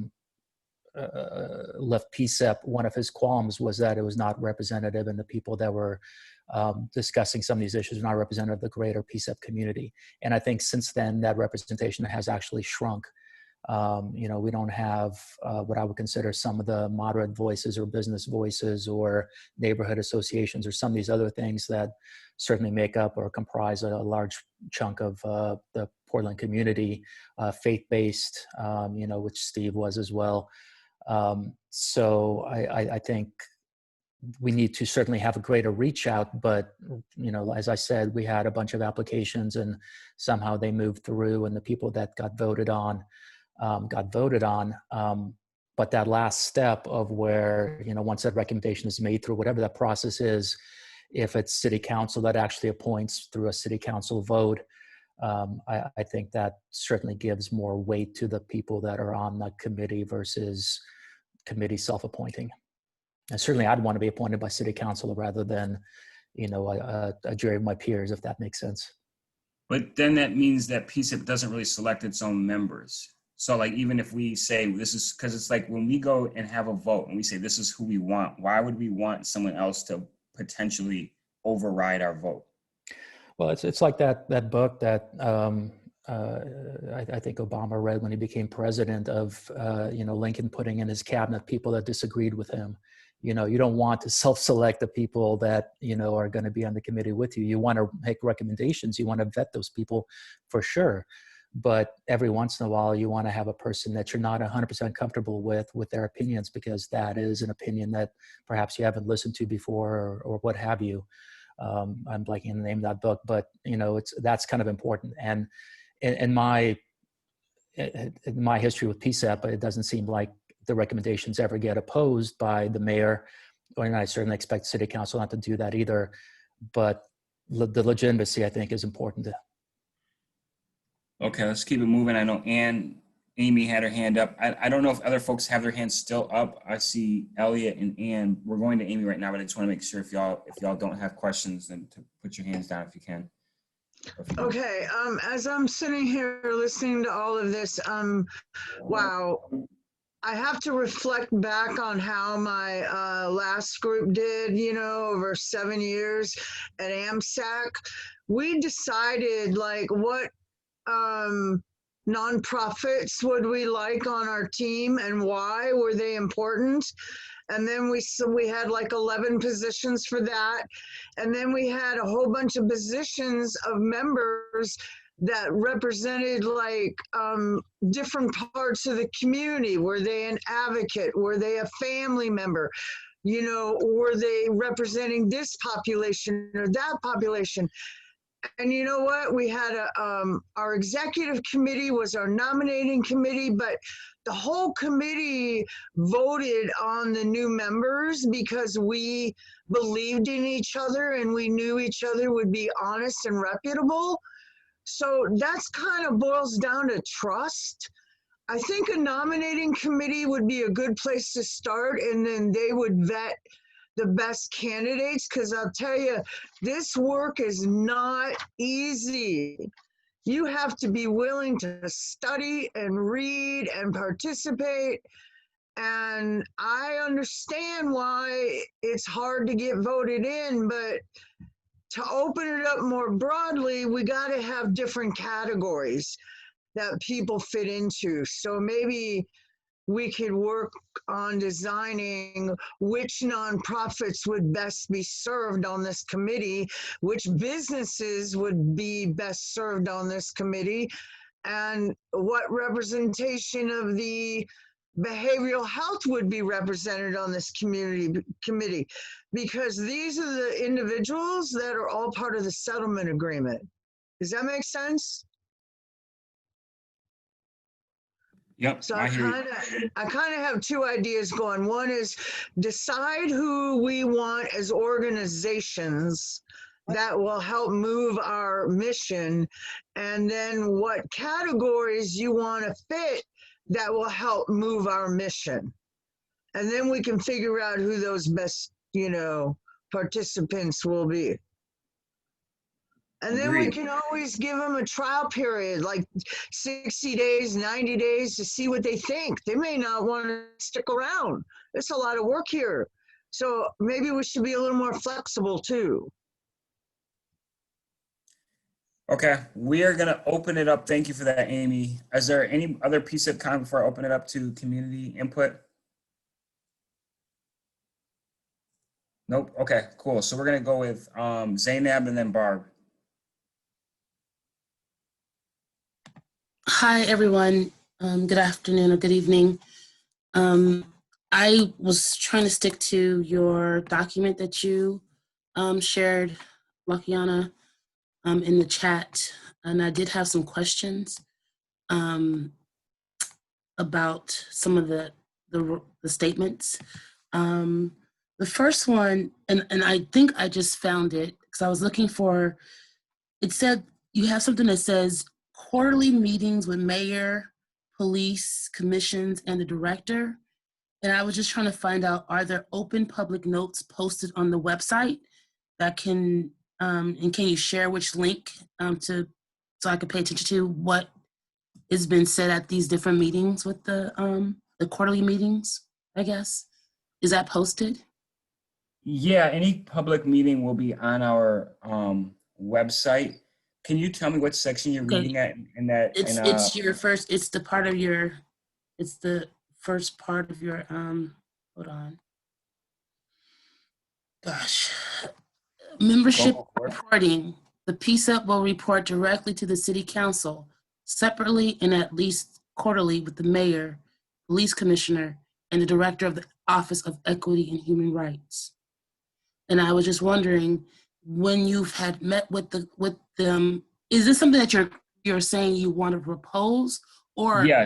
left PCEP, one of his qualms was that it was not representative, and the people that were discussing some of these issues were not representative of the greater PCEP community. And I think since then, that representation has actually shrunk. We don't have what I would consider some of the moderate voices or business voices or neighborhood associations or some of these other things that certainly make up or comprise a large chunk of the Portland community, faith-based, which Steve was as well. So I think we need to certainly have a greater reach out, but, as I said, we had a bunch of applications and somehow they moved through, and the people that got voted on. But that last step of where, once that recommendation is made through whatever that process is, if it's city council that actually appoints through a city council vote, I think that certainly gives more weight to the people that are on the committee versus committee self-appointing. And certainly I'd want to be appointed by city council rather than, a jury of my peers, if that makes sense. But then that means that PCEP doesn't really select its own members. So like, even if we say this is, because it's like when we go and have a vote and we say this is who we want, why would we want someone else to potentially override our vote? Well, it's like that book that I think Obama read when he became president of, Lincoln putting in his cabinet people that disagreed with him. You don't want to self-select the people that, are going to be on the committee with you. You want to make recommendations. You want to vet those people for sure. But every once in a while, you want to have a person that you're not 100% comfortable with their opinions, because that is an opinion that perhaps you haven't listened to before or what have you. I'm blanking on the name of that book, but that's kind of important. And in my history with PCEP, it doesn't seem like the recommendations ever get opposed by the mayor, and I certainly expect city council not to do that either. but the legitimacy, I think, is important. Okay, let's keep it moving. I know Amy had her hand up. I don't know if other folks have their hands still up. I see Elliot and Ann. We're going to Amy right now, but I just want to make sure if y'all don't have questions, then to put your hands down if you can. Okay, as I'm sitting here listening to all of this, wow, I have to reflect back on how my last group did, over 7 years at AMSAC. We decided like what nonprofits would we like on our team and why were they important. And then we had like 11 positions for that. And then we had a whole bunch of positions of members that represented like different parts of the community. Were they an advocate? Were they a family member? Were they representing this population or that population? And you know what? We had our executive committee was our nominating committee, but the whole committee voted on the new members because we believed in each other and we knew each other would be honest and reputable. So that's kind of boils down to trust. I think a nominating committee would be a good place to start, and then they would vet the best candidates, because I'll tell you, this work is not easy. You have to be willing to study and read and participate. And I understand why it's hard to get voted in, but to open it up more broadly, we got to have different categories that people fit into. So maybe we could work on designing which nonprofits would best be served on this committee, which businesses would be best served on this committee, and what representation of the behavioral health would be represented on this committee, because these are the individuals that are all part of the settlement agreement. Does that make sense? Yep. So I kind of have two ideas going. One is decide who we want as organizations that will help move our mission, and then what categories you want to fit that will help move our mission. And then we can figure out who those best, participants will be. And then we can always give them a trial period, like 60 days, 90 days to see what they think. They may not want to stick around. There's a lot of work here. So maybe we should be a little more flexible too. Okay, we are going to open it up. Thank you for that, Amy. Is there any other piece of comment before I open it up to community input? Nope. Okay, cool. So we're going to go with Zainab and then Barb. Hi, everyone. Good afternoon or good evening. I was trying to stick to your document that you shared, Lakiana, in the chat, and I did have some questions about some of the statements. The first one, and I think I just found it because I was looking for, it said, you have something that says quarterly meetings with mayor, police, commissions, and the director. And I was just trying to find out, are there open public notes posted on the website that can, and can you share which link so I could pay attention to what has been said at these different meetings with the quarterly meetings, I guess? Is that posted? Yeah, any public meeting will be on our website. Can you tell me what section you're reading at in that? It's your first, it's the part of your, it's the first part of your, hold on. Gosh. Membership reporting. The PCCEP will report directly to the City Council, separately and at least quarterly with the mayor, police commissioner, and the director of the Office of Equity and Human Rights. And I was just wondering, when you've had met with them, is this something that you're saying you want to propose, or? Yes.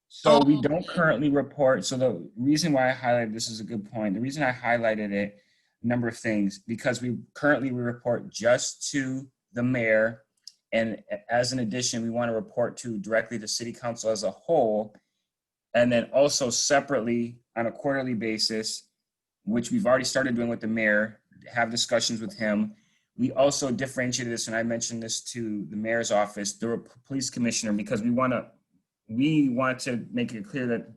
So we don't currently report. So the reason why I highlighted this is a good point. The reason I highlighted it, number of things, because we report just to the mayor. And as an addition, we want to report directly to city council as a whole. And then also separately on a quarterly basis, which we've already started doing with the mayor, have discussions with him. We also differentiated this, and I mentioned this to the mayor's office, the police commissioner, because we want to make it clear that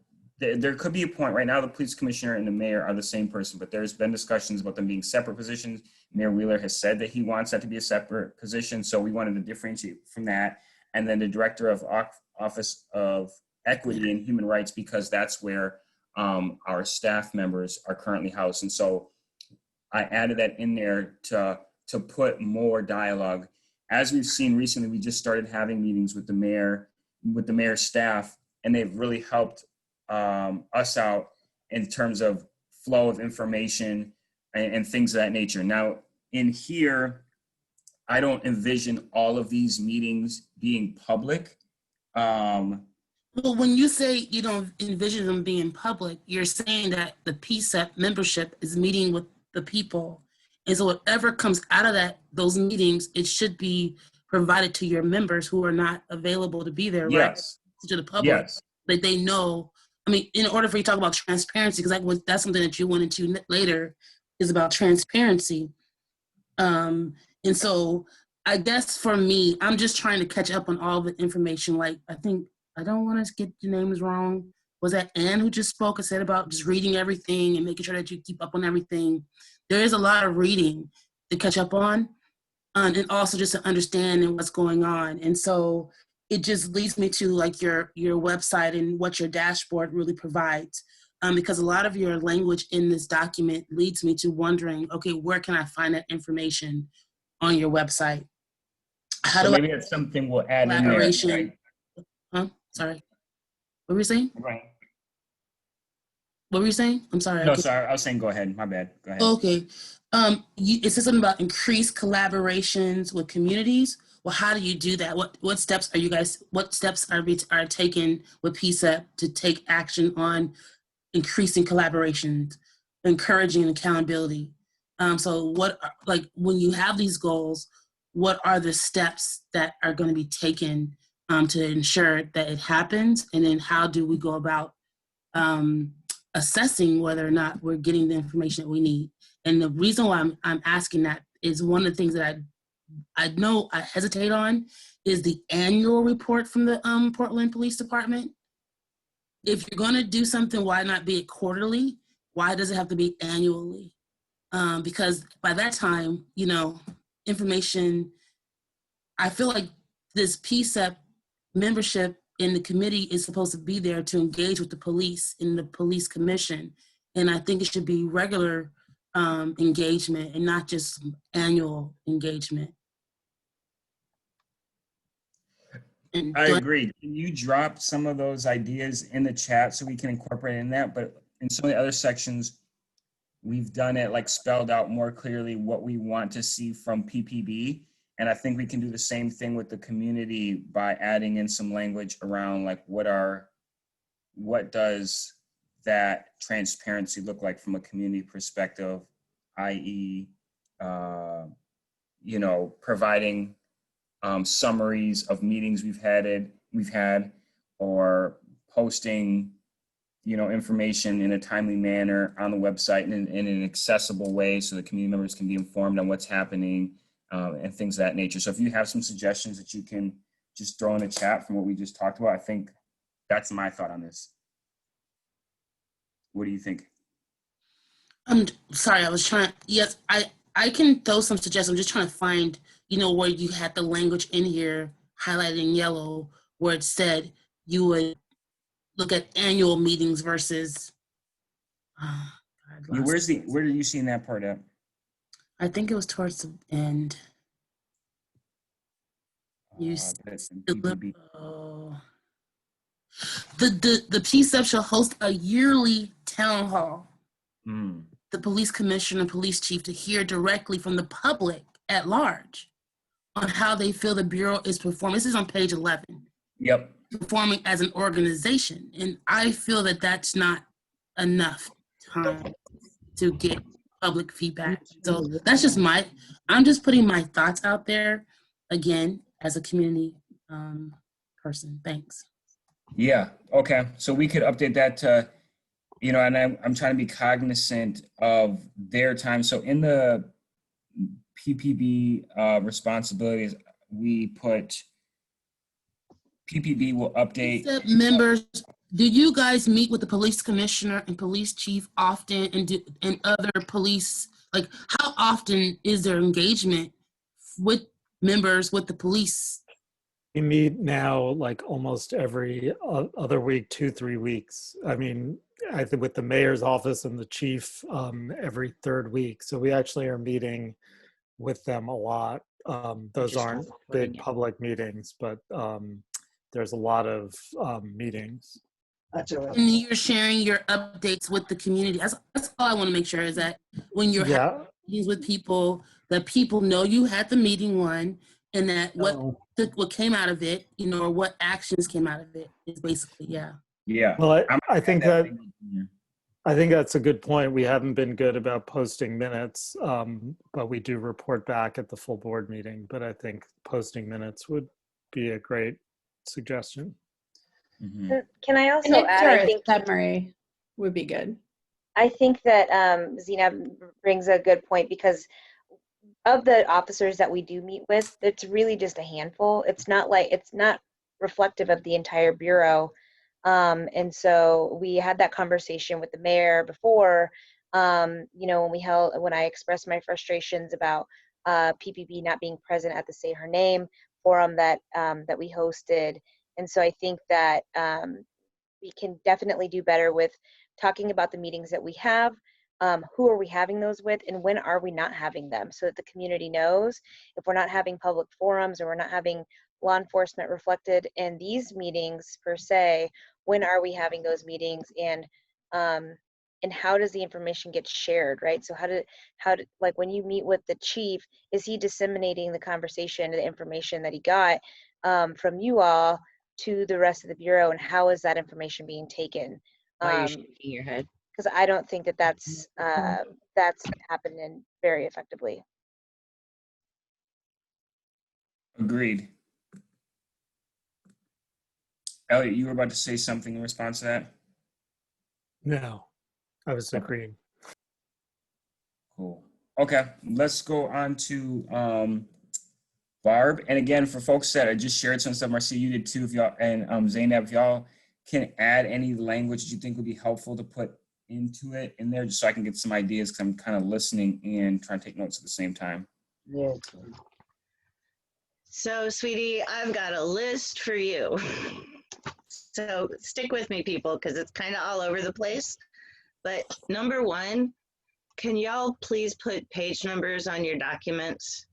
there could be a point right now, the police commissioner and the mayor are the same person, but there's been discussions about them being separate positions. Mayor Wheeler has said that he wants that to be a separate position. So we wanted to differentiate from that. And then the director of Office of Equity and Human Rights, because that's where our staff members are currently housed. And so I added that in there to put more dialogue. As we've seen recently, we just started having meetings with the mayor's staff, and they've really helped us out in terms of flow of information and things of that nature. Now, in here, I don't envision all of these meetings being public. Well, when you say you don't envision them being public, you're saying that the PCCEP membership is meeting with the people. And so whatever comes out of those meetings, it should be provided to your members who are not available to be there, right? Yes. To the public. Yes. That they know. I mean, in order for you to talk about transparency, because that's something that you went into later, is about transparency. And so I guess for me, I'm just trying to catch up on all the information. Like, I don't want to get your names wrong. Was that Ann who just spoke and said about just reading everything and making sure that you keep up on everything? There is a lot of reading to catch up on, and also just to understand what's going on. And so it just leads me to like your website and what your dashboard really provides. Because a lot of your language in this document leads me to wondering, okay, where can I find that information on your website? So maybe that's something we'll add in there. Right? Huh? Sorry. What were you saying? Right. What were you saying? I'm sorry. No, sorry. I was saying go ahead. My bad. Go ahead. Okay. It says something about increased collaborations with communities. Well, how do you do that? What steps are taken with PCCEP to take action on increasing collaborations, encouraging accountability? So when you have these goals, what are the steps that are going to be taken to ensure that it happens? And then how do we go about assessing whether or not we're getting the information that we need? And the reason why I'm asking that is one of the things that I know I hesitate on is the annual report from the Portland Police Department. If you're going to do something, why not be it quarterly? Why does it have to be annually? Because by that time, information, I feel like this PCCEP membership in the committee is supposed to be there to engage with the police in the police commission. And I think it should be regular engagement and not just annual engagement. I agree. Can you drop some of those ideas in the chat so we can incorporate in that? But in some of the other sections, we've done it like spelled out more clearly what we want to see from PPB. And I think we can do the same thing with the community by adding in some language around like what does that transparency look like from a community perspective, i.e., providing summaries of meetings we've had, or posting, information in a timely manner on the website in an accessible way so the community members can be informed on what's happening and things of that nature. So if you have some suggestions that you can just throw in the chat from what we just talked about, I think that's my thought on this. What do you think? I'm sorry, yes, I can throw some suggestions. I'm just trying to find, where you had the language in here highlighted in yellow where it said you would look at annual meetings versus. Where are you seeing that part at? I think it was towards the end. The PCCEP shall host a yearly town hall. The police commissioner and police chief to hear directly from the public at large on how they feel the Bureau is performing. This is on page 11. Yep. Performing as an organization. And I feel that that's not enough time to get public feedback. So that's just I'm just putting my thoughts out there again as a community person. Thanks. Yeah, okay. So we could update that to, you know, and I'm trying to be cognizant of their time. So in the PPB responsibilities, we put PPB will update. PCCEP members, do you guys meet with the police commissioner and police chief often, and other police, like how often is there engagement with members with the police? We meet now like almost every other week, 2-3 weeks. I mean, I think with the mayor's office and the chief every third week. So we actually are meeting with them a lot. Those aren't big public meetings, but there's a lot of meetings. And you're sharing your updates with the community. That's all I want to make sure is that when you're having meetings with people, that people know you had the meeting one, and that what came out of it, you know, or what actions came out of it is basically, Yeah. Well, I think that's a good point. We haven't been good about posting minutes, but we do report back at the full board meeting. But I think posting minutes would be a great suggestion. Mm-hmm. Can I also add, I think summary would be good. I think that Zena brings a good point, because of the officers that we do meet with, it's really just a handful. It's not reflective of the entire bureau. And so we had that conversation with the mayor before, you know, when I expressed my frustrations about PPB not being present at the Say Her Name forum that we hosted. And so I think that we can definitely do better with talking about the meetings that we have, who are we having those with, and when are we not having them, so that the community knows if we're not having public forums or we're not having law enforcement reflected in these meetings per se, when are we having those meetings, and how does the information get shared, right? So how do like when you meet with the chief, is he disseminating the conversation, the information that he got from you all to the rest of the bureau, and how is that information being taken? Why you're shaking your head? Because I don't think that's happening very effectively. Agreed. Elliot, you were about to say something in response to that? No, I was agreeing. Cool. Okay, let's go on to Barb. And again, for folks that I just shared some stuff, Marcia, you did too, if y'all, and Zainab, if y'all can add any language you think would be helpful to put into it in there, just so I can get some ideas, because I'm kind of listening and trying to take notes at the same time. Yeah. So, sweetie, I've got a list for you. So stick with me, people, because it's kind of all over the place. But number one, can y'all please put page numbers on your documents?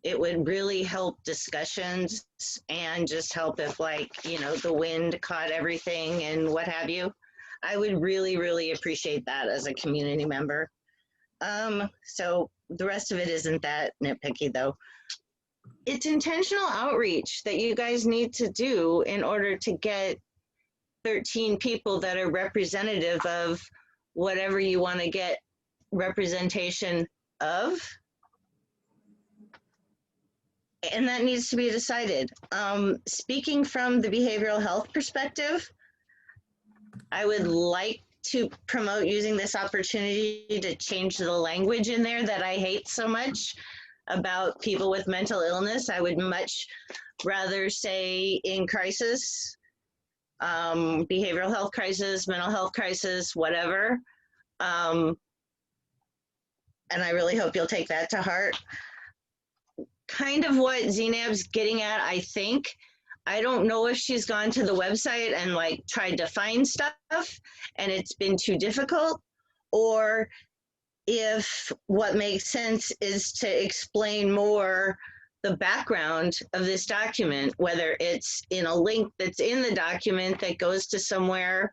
It would really help discussions and just help if, like, you know, the wind caught everything and what have you. I would really, really appreciate that as a community member. So the rest of it isn't that nitpicky, though. It's intentional outreach that you guys need to do in order to get 13 people that are representative of whatever you want to get representation of. And that needs to be decided. Speaking from the behavioral health perspective, I would like to promote using this opportunity to change the language in there that I hate so much about people with mental illness. I would much rather say in crisis, behavioral health crisis, mental health crisis, whatever. And I really hope you'll take that to heart. Kind of what Zainab's getting at, I think. I don't know if she's gone to the website and like tried to find stuff and it's been too difficult, or if what makes sense is to explain more the background of this document, whether it's in a link that's in the document that goes to somewhere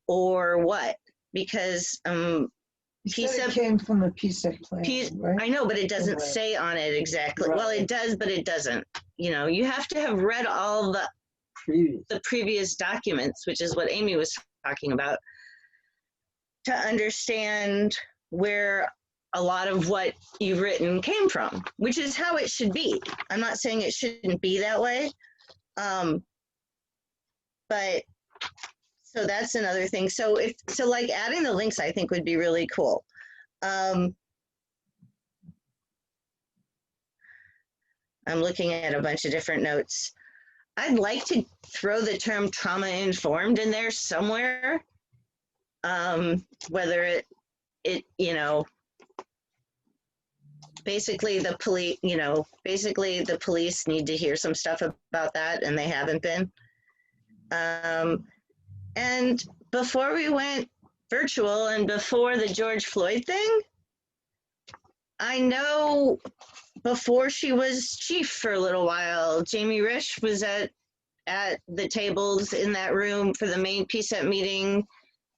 or what, because PCCEP came from the PCCEP plan, right? I know, but it doesn't say on it exactly. Right. Well, it does, but it doesn't. You know, you have to have read all the previous documents, which is what Amy was talking about, to understand where a lot of what you've written came from, which is how it should be. I'm not saying it shouldn't be that way. But so that's another thing. So like adding the links, I think would be really cool. I'm looking at a bunch of different notes. I'd like to throw the term trauma informed in there somewhere. Whether it, you know, basically the police, you know, basically the police need to hear some stuff about that, and they haven't been. And before we went virtual and before the George Floyd thing, I know before she was chief for a little while, Jamie Risch was at the tables in that room for the main PCCEP meeting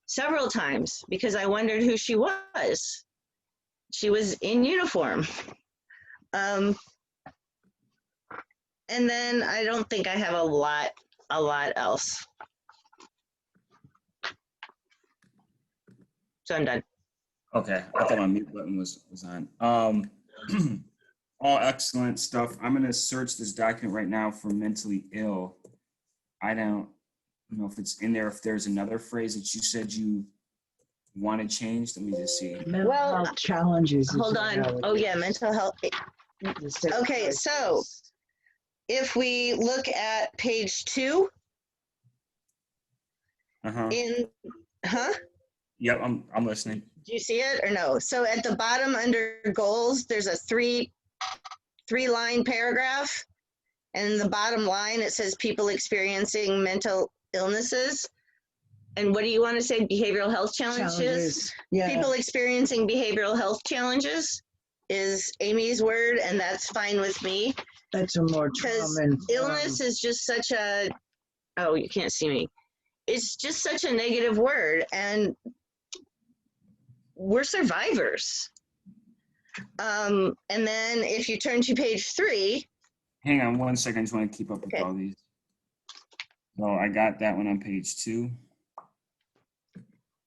several times because I wondered who she was. She was in uniform. And then I don't think I have a lot else. So I'm done. Okay, I thought my mute button was on. All excellent stuff. I'm gonna search this document right now for mentally ill. I don't know if it's in there, if there's another phrase that you said you want to change. Let me just see. Mental health challenges. Hold on. Oh yeah, mental health. Okay, so if we look at page 2, Yep, I'm listening. Do you see it or no? So at the bottom under goals, there's a three-line paragraph. And in the bottom line, it says people experiencing mental illnesses. And what do you want to say? Behavioral health challenges? Yeah. People experiencing behavioral health challenges is Amy's word, and that's fine with me. That's a more because illness is just such a, oh, you can't see me. It's just such a negative word, and we're survivors. And then if you turn to page 3. Hang on one second, I just want to keep up with all these. So I got that one on page 2.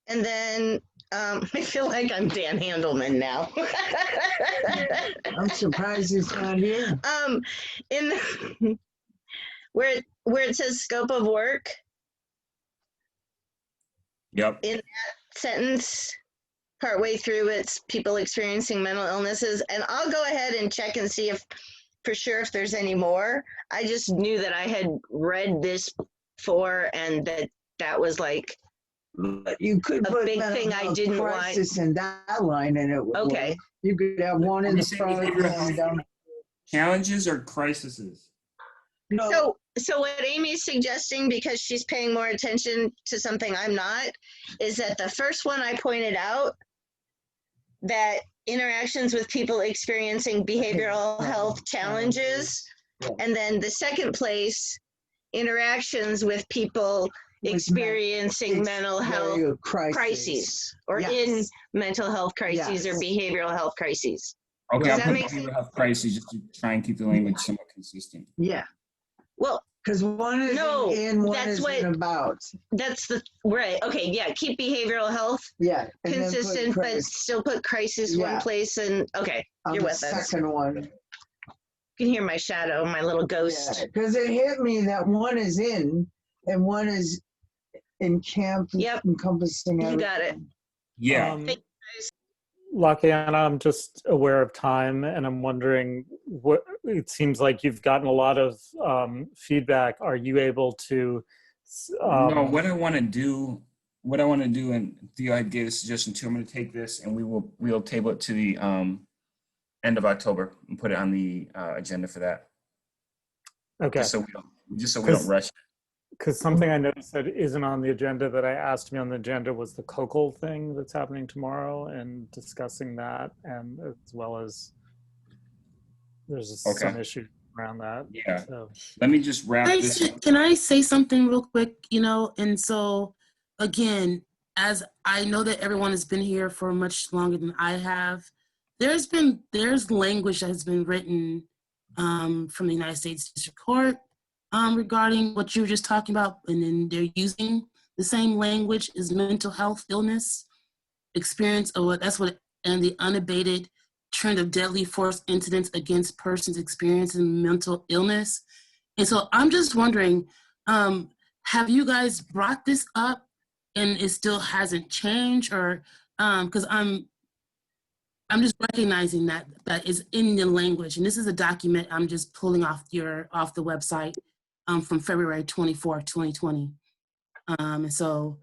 And then I feel like I'm Dan Handelman now. I'm surprised it's not here. In the, where it says scope of work. Yep. In that sentence, partway through, it's people experiencing mental illnesses. And I'll go ahead and check and see if for sure if there's any more. I just knew that I had read this before and that was like you could a put big thing I didn't want. crisis in that line and it would okay work. You could have one in the front and down. Challenges or crises? No. So what Amy's suggesting, because she's paying more attention to something I'm not, is that the first one I pointed out, that interactions with people experiencing behavioral health challenges, and then the second place, interactions with people experiencing mental health crises or in mental health crises or behavioral health crises. Okay, Does I'll that put make sense? behavioral health crises just to try and keep the language somewhat consistent. Yeah. Well, because one is in, one is in about. That's the right. Okay, yeah. Keep behavioral health consistent, but still put crisis one place. And okay, you're with us. Second one. You can hear my shadow, my little ghost. Because it hit me that one is in and one is in camp. Yep. Encompassing everything. You got it. Yeah. Lockiana, I'm just aware of time, and I'm wondering, what it seems like you've gotten a lot of feedback. Are you able to? No, what I want to do, and Theo had gave a suggestion too. I'm going to take this, and we'll table it to the end of October and put it on the agenda for that. Okay. Just so we don't rush it. Because something I noticed that isn't on the agenda that I asked to be on the agenda was the COCL thing that's happening tomorrow, and discussing that, and as well as there's some issue around that. Yeah. So. Let me just wrap this up. Can I say something real quick? And so again, as I know that everyone has been here for much longer than I have, there's language that has been written from the United States District Court regarding what you were just talking about, and then they're using the same language as mental health illness experience, or that's what and the unabated trend of deadly force incidents against persons experiencing mental illness. And so I'm just wondering, have you guys brought this up and it still hasn't changed, or because I'm just recognizing that is in the language, and this is a document I'm just pulling off the website from February 24, 2020. And so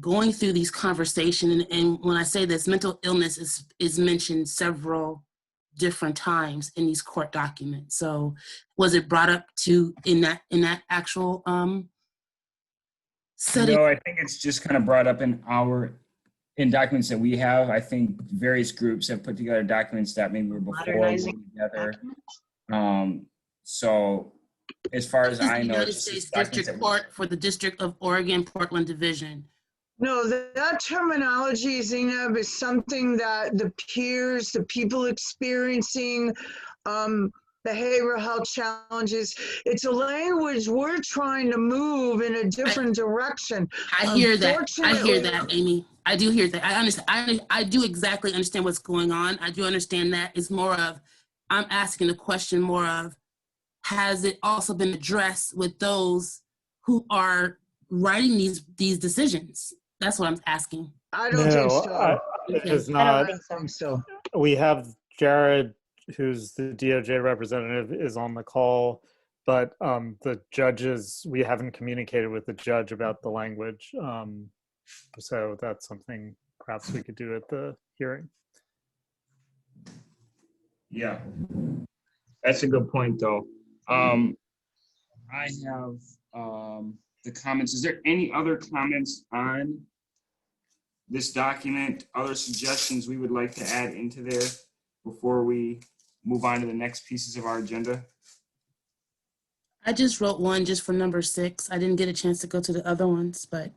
going through these conversations, and when I say this, mental illness is mentioned several different times in these court documents. So was it brought up in that actual setting? No, I think it's just kind of brought up in documents that we have. I think various groups have put together documents that maybe were before Modernizing together. So as far as I know, United it's States just documents District Court for the District of Oregon, Portland Division. No, that terminology, Zainab, is something that the peers, the people experiencing behavioral health challenges, it's a language we're trying to move in a different direction. I hear that, Amy. I do hear that. I understand. I do exactly understand what's going on. I do understand that. It's more of, I'm asking the question more of, has it also been addressed with those who are writing these decisions? That's what I'm asking. I don't think so. It is not. I don't think so. We have Jared, who's the DOJ representative, is on the call, but the judges, we haven't communicated with the judge about the language. So that's something perhaps we could do at the hearing. Yeah, that's a good point, though. I have the comments. Is there any other comments on this document? Other suggestions we would like to add into there before we move on to the next pieces of our agenda? I just wrote one just for number 6. I didn't get a chance to go to the other ones, but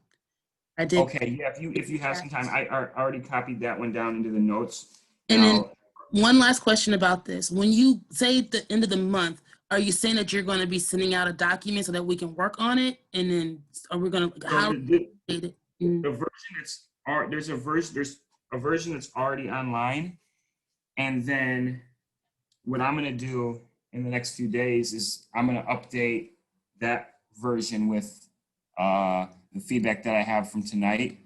I did. Okay, yeah, if you have some time, I already copied that one down into the notes. And then one last question about this. When you say at the end of the month, are you saying that you're going to be sending out a document so that we can work on it? And then are we going to, the version there's a version that's already online. And then what I'm going to do in the next few days is I'm going to update that version with the feedback that I have from tonight.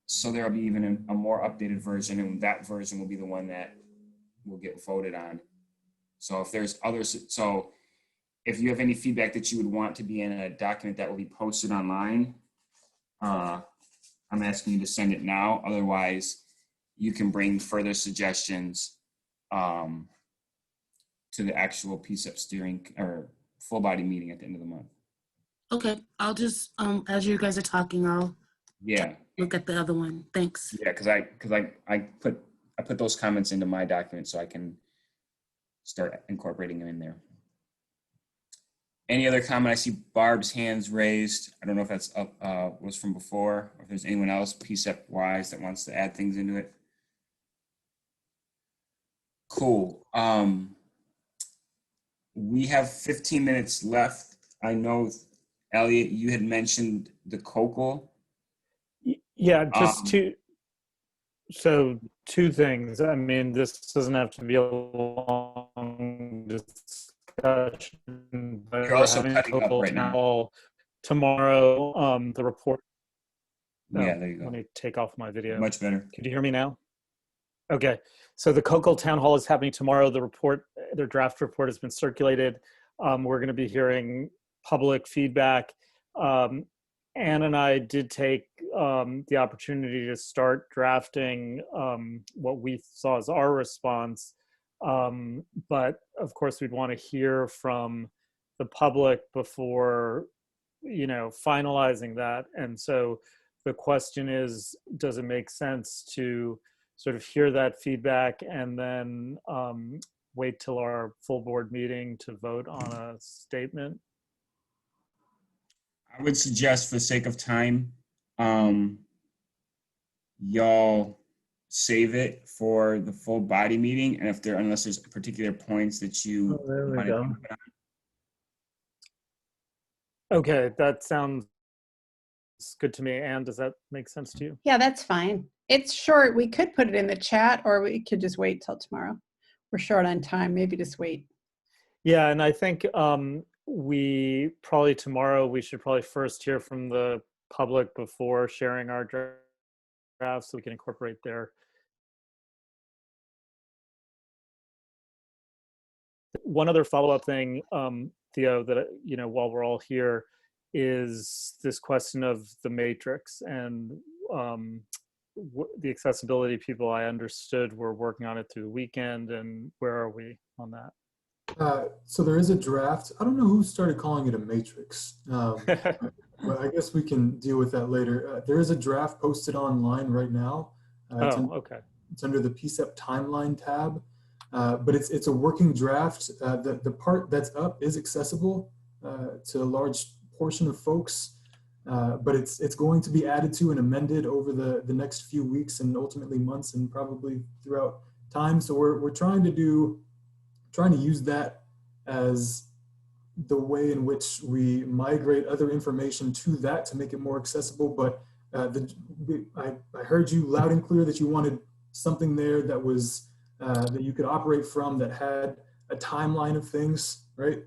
So there'll be even a more updated version, and that version will be the one that will get voted on. So if there's others, so if you have any feedback that you would want to be in a document that will be posted online, I'm asking you to send it now. Otherwise, you can bring further suggestions to the actual PCCEP steering or full body meeting at the end of the month. Okay, I'll just, as you guys are talking, I'll look at the other one. Thanks. Yeah, because I put those comments into my document so I can start incorporating them in there. Any other comment? I see Barb's hands raised. I don't know if that's was from before, or if there's anyone else PCCEP-wise that wants to add things into it. Cool. We have 15 minutes left. I know, Elliot, you had mentioned the COCL. Yeah, just two things. I mean, this doesn't have to be a long discussion, but You're also cutting up right now. Tomorrow, the report. Yeah, there you go. Let me take off my video. Much better. Can you hear me now? Okay, so the COCL town hall is happening tomorrow. The report, their draft report has been circulated. We're going to be hearing public feedback. Anne and I did take the opportunity to start drafting what we saw as our response. But of course, we'd want to hear from the public before, finalizing that. And so the question is, does it make sense to sort of hear that feedback and then wait till our full board meeting to vote on a statement? I would suggest, for the sake of time, y'all save it for the full body meeting, and unless there's particular points that you want to put on. Okay, that sounds good to me. Anne, does that make sense to you? Yeah, that's fine. It's short. We could put it in the chat, or we could just wait till tomorrow. We're short on time. Maybe just wait. Yeah, and I think we probably tomorrow, we should probably first hear from the public before sharing our drafts so we can incorporate their. One other follow-up thing, Theo, that, you know, while we're all here, is this question of the matrix and the accessibility people. I understood were working on it through the weekend, and where are we on that? So there is a draft. I don't know who started calling it a matrix, but I guess we can deal with that later. There is a draft posted online right now. Okay. It's under the PCCEP timeline tab, but it's a working draft. The part that's up is accessible to a large portion of folks, but it's going to be added to and amended over the next few weeks and ultimately months and probably throughout time. So we're trying to use that as the way in which we migrate other information to that to make it more accessible. But I heard you loud and clear that you wanted something there that was that you could operate from, that had a timeline of things, right?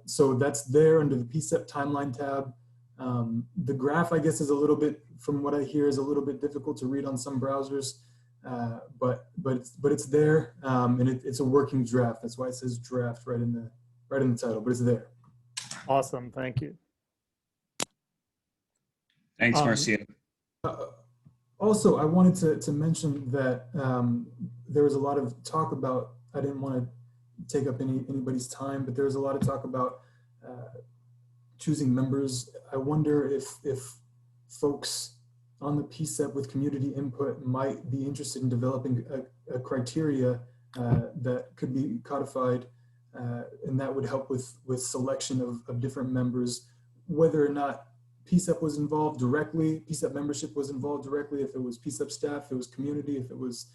So that's there under the PCCEP timeline tab. The graph, I guess, is a little bit, from what I hear, is a little bit difficult to read on some browsers. But it's there, and it's a working draft. That's why it says draft right in the title. But it's there. Awesome, thank you. Thanks, Marcia. Also, I wanted to mention that there was a lot of talk about. I didn't want to take up anybody's time, but there was a lot of talk about choosing members. I wonder if folks on the PCCEP with community input might be interested in developing a criteria that could be codified, and that would help with selection of different members, whether or not PCCEP was involved directly, PCCEP membership was involved directly, if it was PCCEP staff, if it was community, if it was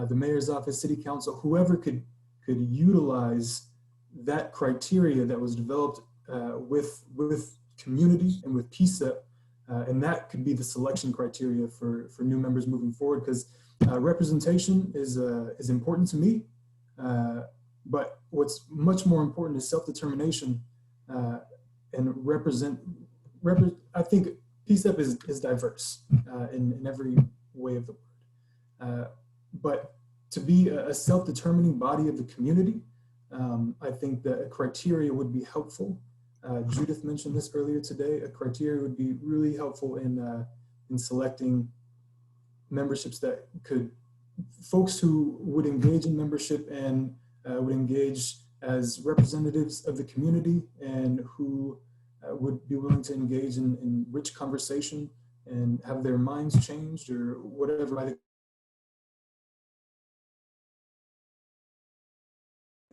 the mayor's office, city council, whoever could utilize that criteria that was developed with community and with PCCEP. And that could be the selection criteria for new members moving forward, because representation is important to me. But what's much more important is self-determination and I think PCCEP is diverse in every way of the word. But to be a self-determining body of the community, I think that a criteria would be helpful. Judith mentioned this earlier today. A criteria would be really helpful in selecting memberships that folks who would engage in membership and would engage as representatives of the community, and who would be willing to engage in rich conversation and have their minds changed or whatever by the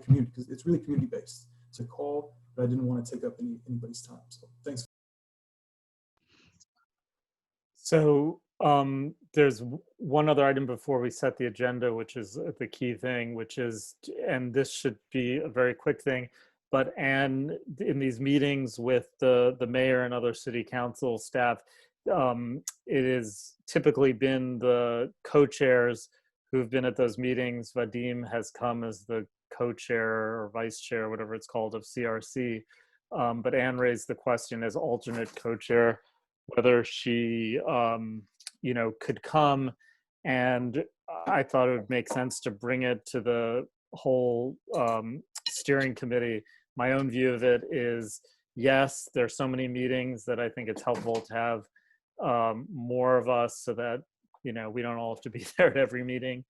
community, because it's really community based. It's a call, but I didn't want to take up anybody's time. So thanks. So there's one other item before we set the agenda, which is the key thing, which is, and this should be a very quick thing, but Anne, in these meetings with the mayor and other city council staff, it has typically been the co-chairs who've been at those meetings. Vadim has come as the co-chair or vice chair, whatever it's called, of CRC. But Anne raised the question as alternate co-chair, whether she, could come. And I thought it would make sense to bring it to the whole steering committee. My own view of it is, yes, there's so many meetings that I think it's helpful to have more of us so that, we don't all have to be there at every meeting.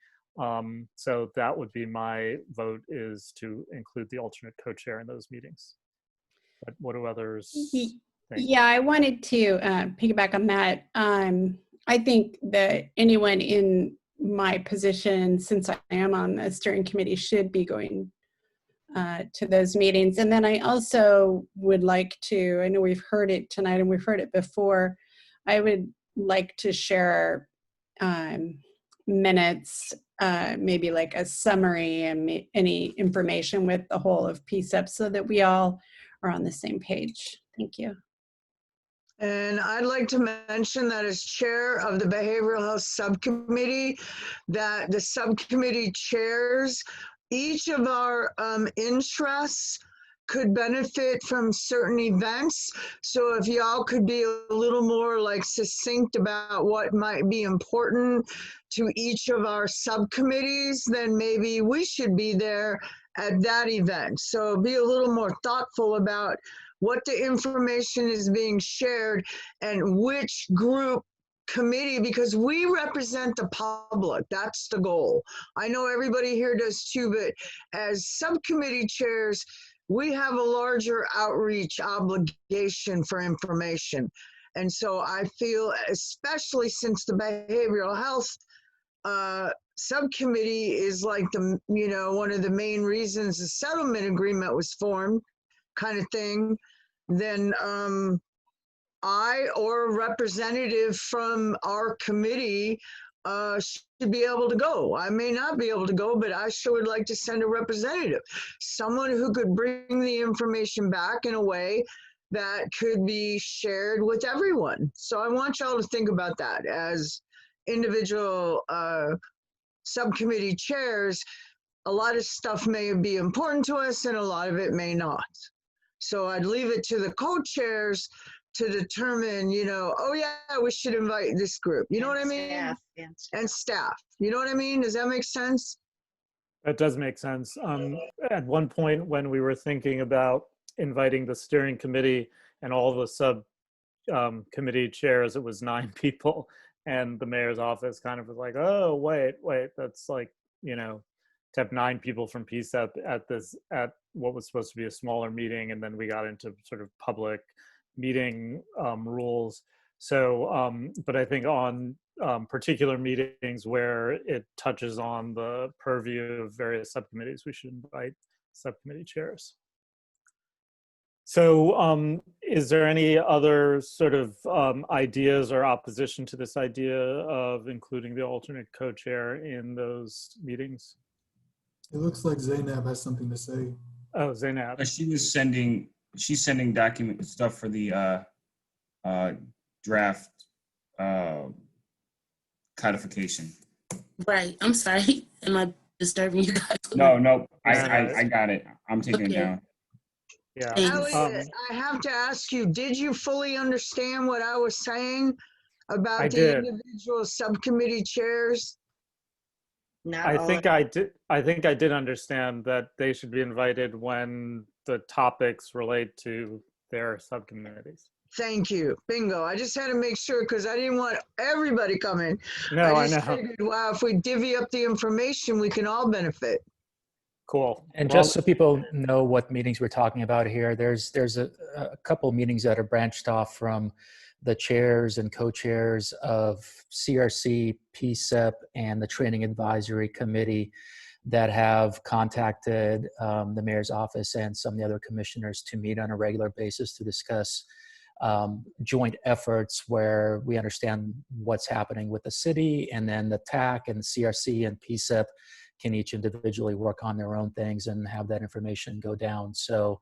So that would be my vote, is to include the alternate co-chair in those meetings. But what do others think? Yeah, I wanted to piggyback on that. I think that anyone in my position, since I am on the steering committee, should be going to those meetings. And then I also would like to, I know we've heard it tonight and we've heard it before, I would like to share minutes, maybe like a summary and any information with the whole of PCCEP so that we all are on the same page. Thank you. And I'd like to mention that as chair of the Behavioral Health Subcommittee, that the subcommittee chairs, each of our interests could benefit from certain events. So if y'all could be a little more like succinct about what might be important to each of our subcommittees, then maybe we should be there at that event. So be a little more thoughtful about what the information is being shared and which group committee, because we represent the public. That's the goal. I know everybody here does too, but as subcommittee chairs, we have a larger outreach obligation for information. And so I feel, especially since the behavioral health subcommittee is like the, one of the main reasons the settlement agreement was formed, kind of thing, then I or a representative from our committee should be able to go. I may not be able to go, but I sure would like to send a representative, someone who could bring the information back in a way that could be shared with everyone. So I want y'all to think about that as individual subcommittee chairs. A lot of stuff may be important to us and a lot of it may not. So I'd leave it to the co-chairs to determine, oh yeah, we should invite this group. You know what I mean? Staff, and staff. You know what I mean? Does that make sense? That does make sense. At one point when we were thinking about inviting the steering committee and all the subcommittee chairs, it was 9 people. And the mayor's office kind of was like, oh, wait, that's like, to have 9 people from PCCEP at what was supposed to be a smaller meeting. And then we got into sort of public meeting rules. So, but I think on particular meetings where it touches on the purview of various subcommittees, we should invite subcommittee chairs. So is there any other sort of ideas or opposition to this idea of including the alternate co-chair in those meetings? It looks like Zainab has something to say. Oh, Zainab. She's sending document stuff for the draft codification. Right. I'm sorry. Am I disturbing you guys? No. I got it. I'm taking it down. Yeah. Elliot, I have to ask you, did you fully understand what I was saying about I the did. individual subcommittee chairs? I think I did understand that they should be invited when the topics relate to their subcommittees. Thank you. Bingo. I just had to make sure because I didn't want everybody coming. No, I just know. figured, wow, if we divvy up the information, we can all benefit. Cool. And Well, just so people know what meetings we're talking about here, there's a couple meetings that are branched off from the chairs and co-chairs of CRC, PCCEP, and the Training Advisory Committee that have contacted the mayor's office and some of the other commissioners to meet on a regular basis to discuss joint efforts where we understand what's happening with the city, and then the TAC and CRC and PCCEP can each individually work on their own things and have that information go down. So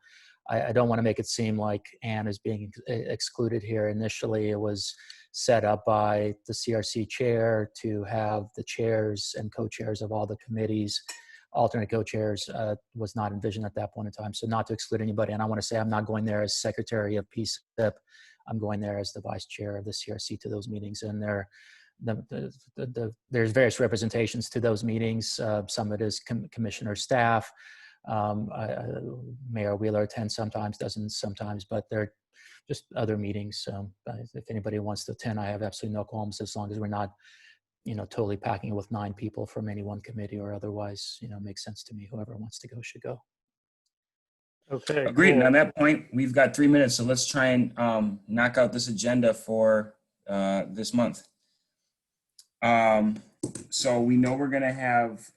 I don't want to make it seem like Anne is being excluded here. Initially, it was set up by the CRC chair to have the chairs and co-chairs of all the committees. Alternate co-chairs was not envisioned at that point in time. So not to exclude anybody. And I want to say I'm not going there as secretary of PCCEP. I'm going there as the vice chair of the CRC to those meetings. And there's various representations to those meetings. Some of it is commissioner staff. Mayor Wheeler attends sometimes, doesn't sometimes, but they're just other meetings. So if anybody wants to attend, I have absolutely no qualms as long as we're not, totally packing it with 9 people from any one committee or otherwise, makes sense to me. Whoever wants to go should go. Okay. Agreed. Cool. And on that point, we've got 3 minutes, so let's try and knock out this agenda for this month. So we know we're going to have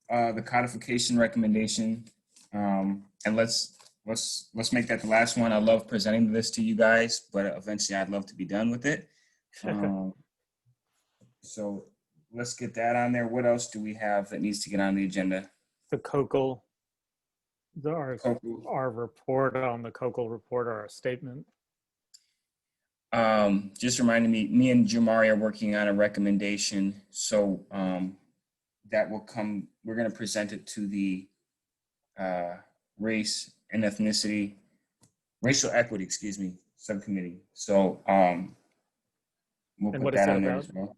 the codification recommendation, and let's make that the last one. I love presenting this to you guys, but eventually I'd love to be done with it. So let's get that on there. What else do we have that needs to get on the agenda? The COCL, our report on the COCL report, or our statement. just reminding me and Jamari are working on a recommendation. So that will come, we're going to present it to the race and ethnicity, racial equity, excuse me, subcommittee. So we'll And put what is that that on there about? as well.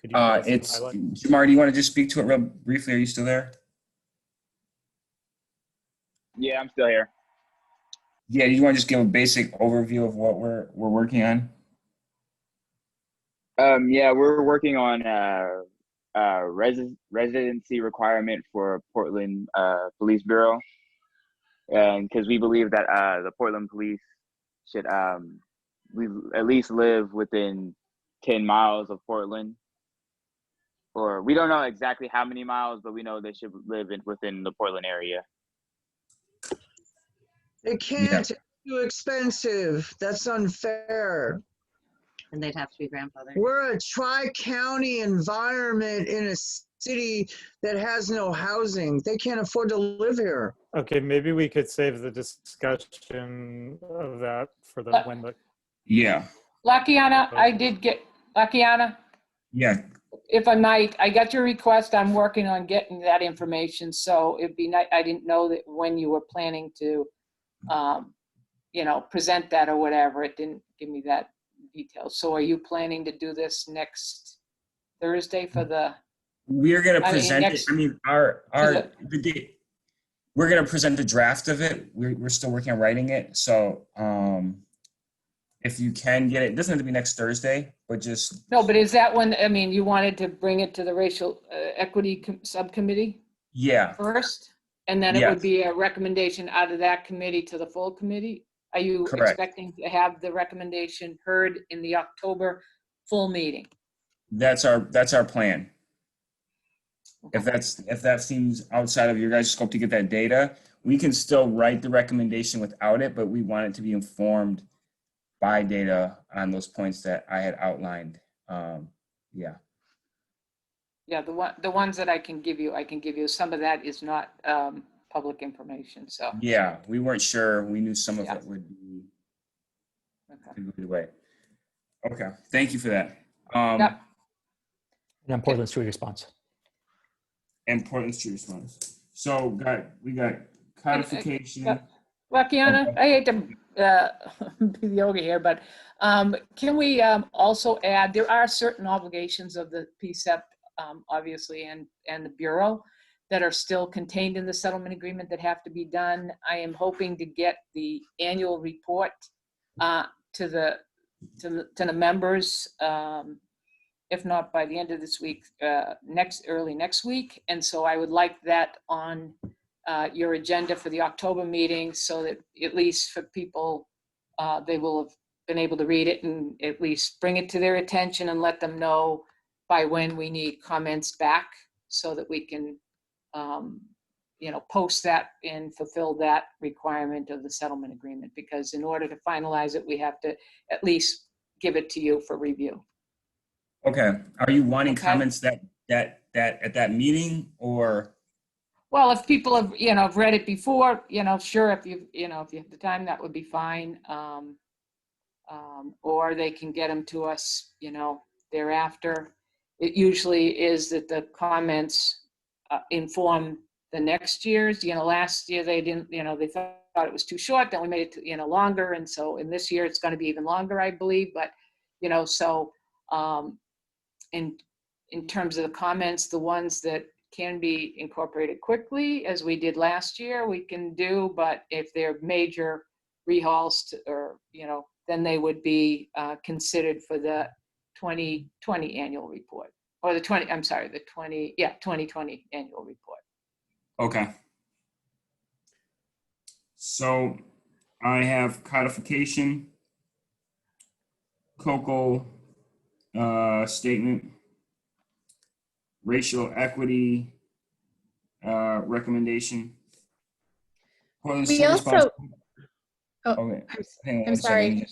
Could you give us some It's, highlight? Jamari, do you want to just speak to it real briefly? Are you still there? Yeah, I'm still here. Yeah, you want to just give a basic overview of what we're working on? Yeah, we're working on residency requirement for Portland Police Bureau, and because we believe that the Portland Police should we at least live within 10 miles of Portland, or we don't know exactly how many miles, but we know they should live within the Portland area. They can't, it's too expensive. That's unfair. And they'd have to be grandfathered. We're a tri-county environment in a city that has no housing. They can't afford to live here. Okay, maybe we could save the discussion of that for the when the. Yeah. Lakiana, I did get, Lakiana, Yeah. if I might, I got your request. I'm working on getting that information. So it'd be nice, I didn't know that when you were planning to, you know, present that or whatever. It didn't give me that detail. So are you planning to do this next Thursday for the? We're going to I mean, present next- it. I mean, we're going to present the draft of it. We're still working on writing it. So if you can get it, it doesn't have to be next Thursday, but just. No, but is that when, I mean, you wanted to bring it to the racial equity subcommittee Yeah. first? And then it would be a recommendation out of that committee to the full committee? Are you Correct. expecting to have the recommendation heard in the October full meeting? That's our plan. If that seems outside of your guys' scope to get that data, we can still write the recommendation without it, but we want it to be informed by data on those points that I had outlined. Yeah. Yeah, the ones that I can give you. Some of that is not public information, so. Yeah, we weren't sure. We knew some of it would be the way. Okay, thank you for that. Yep. And Portland Street response. And Portland Street response. So we got codification. Lakiana, I hate to be the yogi here, but can we also add, there are certain obligations of the PCCEP, obviously, and the Bureau that are still contained in the settlement agreement that have to be done. I am hoping to get the annual report to the members, if not by the end of this week, early next week. And so I would like that on your agenda for the October meeting, so that at least for people, they will have been able to read it and at least bring it to their attention and let them know by when we need comments back, so that we can, you know, post that and fulfill that requirement of the settlement agreement. Because in order to finalize it, we have to at least give it to you for review. Okay. Are you wanting comments that at that meeting, or? Well, if people have, you know, have read it before, you know, sure, if you have the time, that would be fine. Or they can get them to us, you know, thereafter. It usually is that the comments inform the next year's. You know, last year they didn't, you know, they thought it was too short, then we made it, you know, longer. And so in this year, it's going to be even longer, I believe. But, you know, so in terms of the comments, the ones that can be incorporated quickly, as we did last year, we can do. But if they're major rehauls, or, you know, then they would be considered for the 2020 annual report, or the 2020 annual report. Okay. So I have codification, COCO statement, racial equity recommendation. We also, okay. I'm sorry.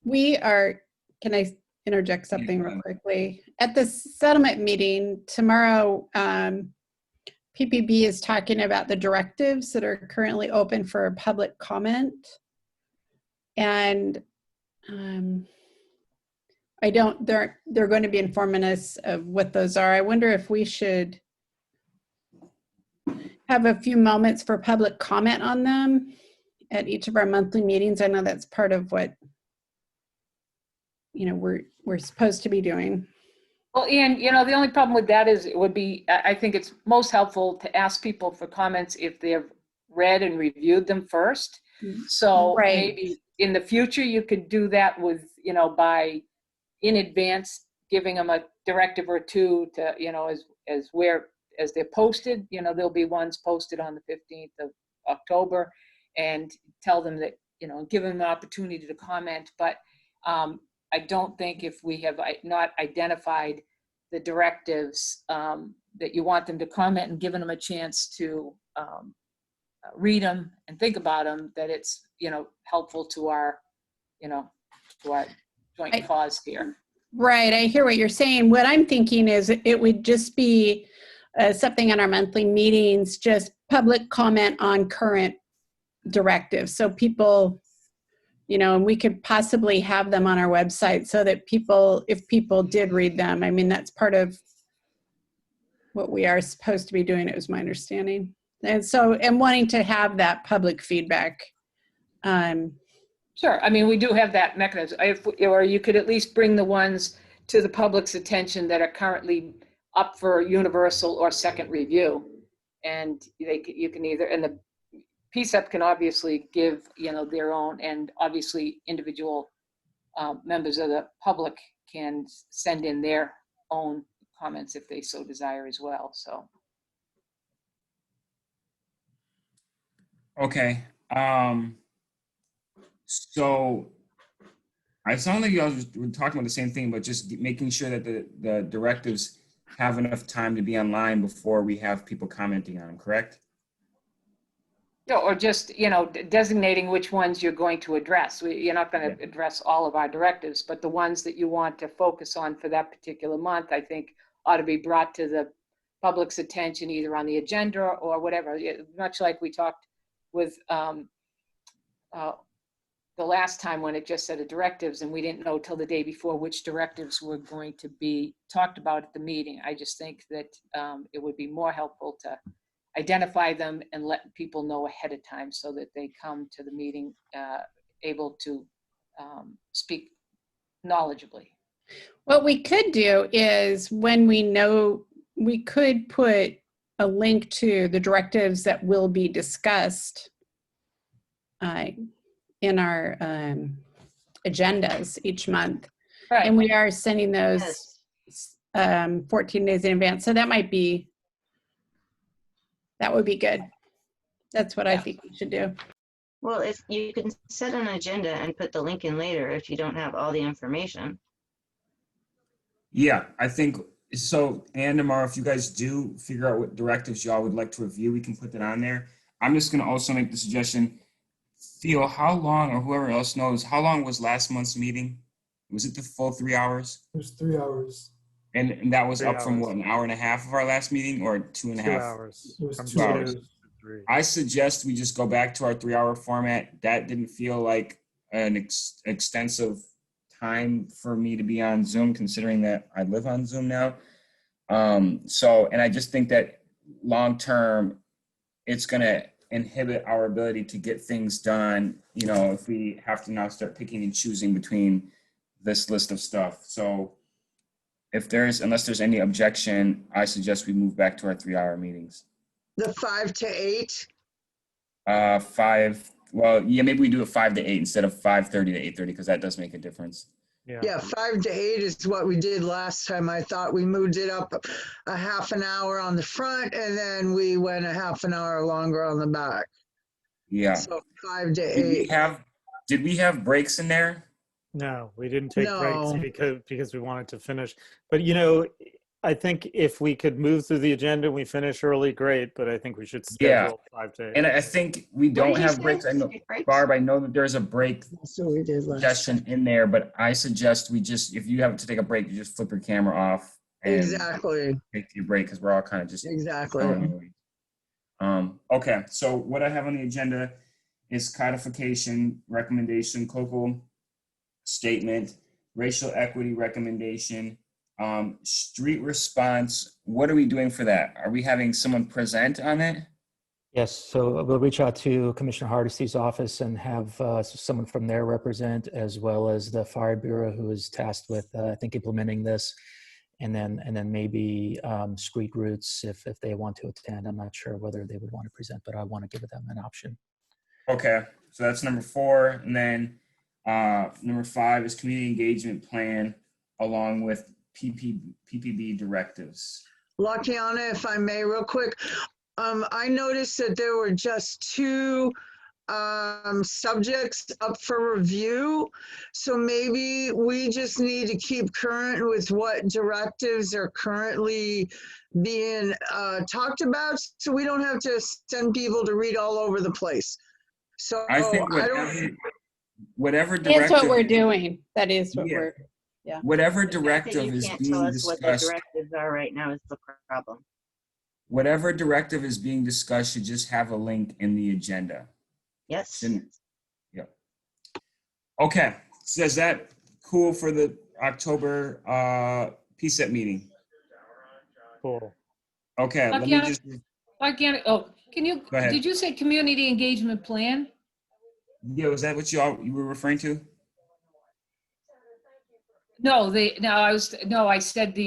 We are, can I interject something real quickly? At the settlement meeting tomorrow, PPB is talking about the directives that are currently open for public comment. And I don't, they're going to be informing us of what those are. I wonder if we should have a few moments for public comment on them at each of our monthly meetings. I know that's part of what, you know, we're supposed to be doing. Well, Ian, you know, the only problem with that is it would be, I think it's most helpful to ask people for comments if they've read and reviewed them first. So Right. maybe in the future you could do that with, you know, by in advance giving them a directive or two to, you know, as they're posted, you know, there'll be ones posted on the 15th of October, and tell them that, you know, give them an opportunity to comment. But I don't think if we have not identified the directives that you want them to comment and given them a chance to read them and think about them, that it's, you know, helpful to our, you know, to our joint cause here. Right, I hear what you're saying. What I'm thinking is it would just be something in our monthly meetings, just public comment on current directives. So people, you know, and we could possibly have them on our website so that people, if people did read them, I mean, that's part of what we are supposed to be doing, it was my understanding. And so, and wanting to have that public feedback. Sure, I mean, we do have that mechanism. Or you could at least bring the ones to the public's attention that are currently up for universal or second review. And you can either, and the PCCEP can obviously give, you know, their own, and obviously individual members of the public can send in their own comments if they so desire as well, so. Okay. So I sound like you guys were talking about the same thing, but just making sure that the directives have enough time to be online before we have people commenting on them, correct? Yeah, or just, you know, designating which ones you're going to address. You're not going to address all of our directives, but the ones that you want to focus on for that particular month, I think ought to be brought to the public's attention either on the agenda or whatever. Much like we talked with the last time when it just said the directives and we didn't know till the day before which directives were going to be talked about at the meeting. I just think that it would be more helpful to identify them and let people know ahead of time so that they come to the meeting able to speak knowledgeably. What we could do is when we know, we could put a link to the directives that will be discussed in our agendas each month. Right. And we are sending those 14 days in advance. So that might be, that would be good. That's what I think we should do. Well, if you can set an agenda and put the link in later if you don't have all the information. Yeah, I think so. And tomorrow, if you guys do figure out what directives y'all would like to review, we can put that on there. I'm just going to also make the suggestion. Theo, how long, or whoever else knows, how long was last month's meeting? Was it the full 3 hours? It was 3 hours. And that was 3 up from hours. what, an hour and a half of our last meeting, or 2.5? 2 hours. It was From 2 hours. 2 to 3. I suggest we just go back to our 3-hour format. That didn't feel like an extensive time for me to be on Zoom, considering that I live on Zoom now. And I just think that long-term, it's going to inhibit our ability to get things done, you know, if we have to now start picking and choosing between this list of stuff. So unless there's any objection, I suggest we move back to our 3-hour meetings. The 5 to 8? 5, well, yeah, maybe we do it 5 to 8 instead of 5:30 to 8:30, because that does make a difference. Yeah, 5 to 8 is what we did last time. I thought we moved it up a half an hour on the front and then we went a half an hour longer on the back. Yeah. So 5 to 8. Did we have breaks in there? No, we didn't take No. breaks because we wanted to finish. But, you know, I think if we could move through the agenda and we finish early, great, but I think we should schedule 5 to 8. And I think we don't have breaks. I know, Barb, I know that there's a break So we did last suggestion in there, but I suggest we just, if you have to take a break, you just flip your camera off and Exactly. take your break, because we're all kind of just Exactly. Okay, so what I have on the agenda is codification recommendation. Coco statement, racial equity recommendation, street response. What are we doing for that? Are we having someone present on it? Yes, so we'll reach out to Commissioner Hardesty's office and have someone from there represent, as well as the Fire Bureau, who is tasked with, I think, implementing this, and then maybe street routes if they want to attend. I'm not sure whether they would want to present, but I want to give them an option. Okay, so that's number 4, and then number 5 is community engagement plan along with PPB directives. Latiana, if I may, real quick, I noticed that there were just 2 subjects up for review. So maybe we just need to keep current with what directives are currently being talked about, so we don't have to send people to read all over the place. So I think whatever directive. That's what we're doing. That is what we're, yeah. Whatever The fact that directive you is can't tell being us what the discussed. directives are right now is the problem. Whatever directive is being discussed should just have a link in the agenda. Yes. Yeah. Okay. So is that cool for the October PCCEP meeting? Cool. Okay. Let me just. Can you, Go ahead. did you say community engagement plan? Yeah, was that what you were referring to? No, I said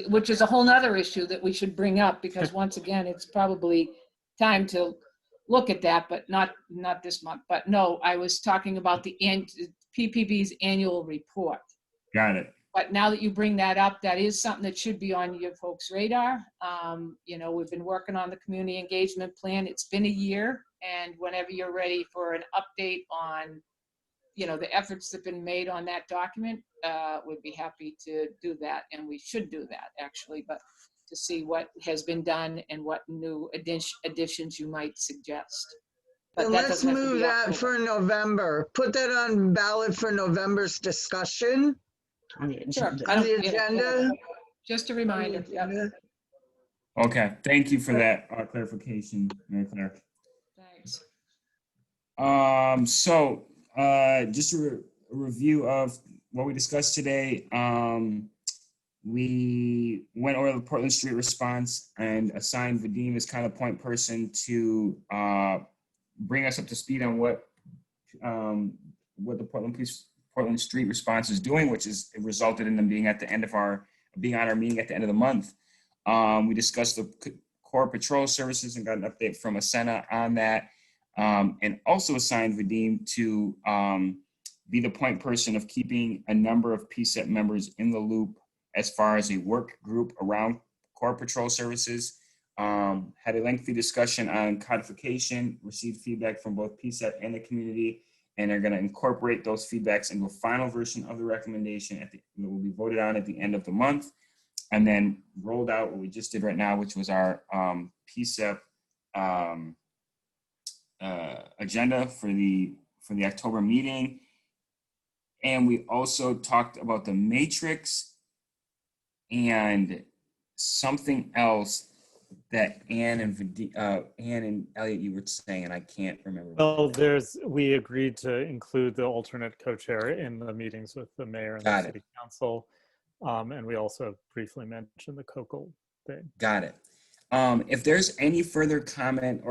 which is a whole nother issue that we should bring up, because once again, it's probably time to look at that, but not this month. But no, I was talking about the PPB's annual report. Got it. But now that you bring that up, that is something that should be on your folks' radar. We've been working on the community engagement plan. It's been a year, and whenever you're ready for an update on, the efforts that have been made on that document, we'd be happy to do that, and we should do that actually, but to see what has been done and what new additions you might suggest. But And let's move that for November. Put that on ballot for November's discussion. On the Sure. agenda. On the agenda. Just a reminder. Yep. Okay. Thank you for that clarification, Mary Claire. Thanks. So just a review of what we discussed today. We went over the Portland Street response and assigned Vadim as kind of point person to bring us up to speed on what the Portland Street response is doing, which is it resulted in them being on our meeting at the end of the month. We discussed the core patrol services and got an update from Asena on that, and also assigned Vadim to be the point person of keeping a number of PCCEP members in the loop as far as a work group around core patrol services. Had a lengthy discussion on codification, received feedback from both PCCEP and the community, and are going to incorporate those feedbacks into a final version of the recommendation that will be voted on at the end of the month, and then rolled out what we just did right now, which was our PCCEP agenda for the October meeting. And we also talked about the matrix and something else that Ann and Elliot, you were saying, and I can't remember. Well, we agreed to include the alternate co-chair in the meetings with the mayor and the city council. And we also briefly mentioned the COCL thing. Got it. If there's any further comment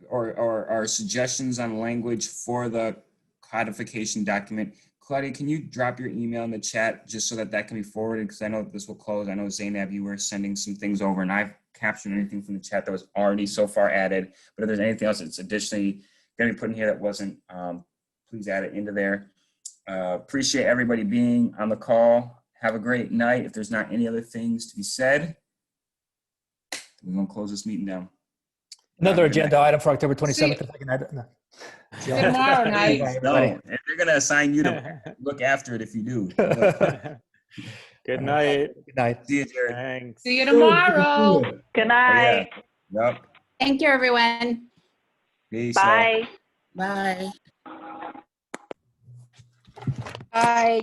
or suggestions on language for the codification document, Claudia, can you drop your email in the chat just so that can be forwarded? Because I know this will close. I know Zainab, you were sending some things over, and I've captured anything from the chat that was already so far added. But if there's anything else that's additionally going to be put in here that wasn't, please add it into there. Appreciate everybody being on the call. Have a great night. If there's not any other things to be said, we're going to close this meeting down. Another agenda item for October 27th. If I can add it. No. Tomorrow night. No, and they're going to assign you to look after it if you do. Good night. Good night. See you, Jared. Thanks. See you tomorrow. Good night. Yeah. Yep. Thank you, everyone. Peace. Bye. Bye. Bye.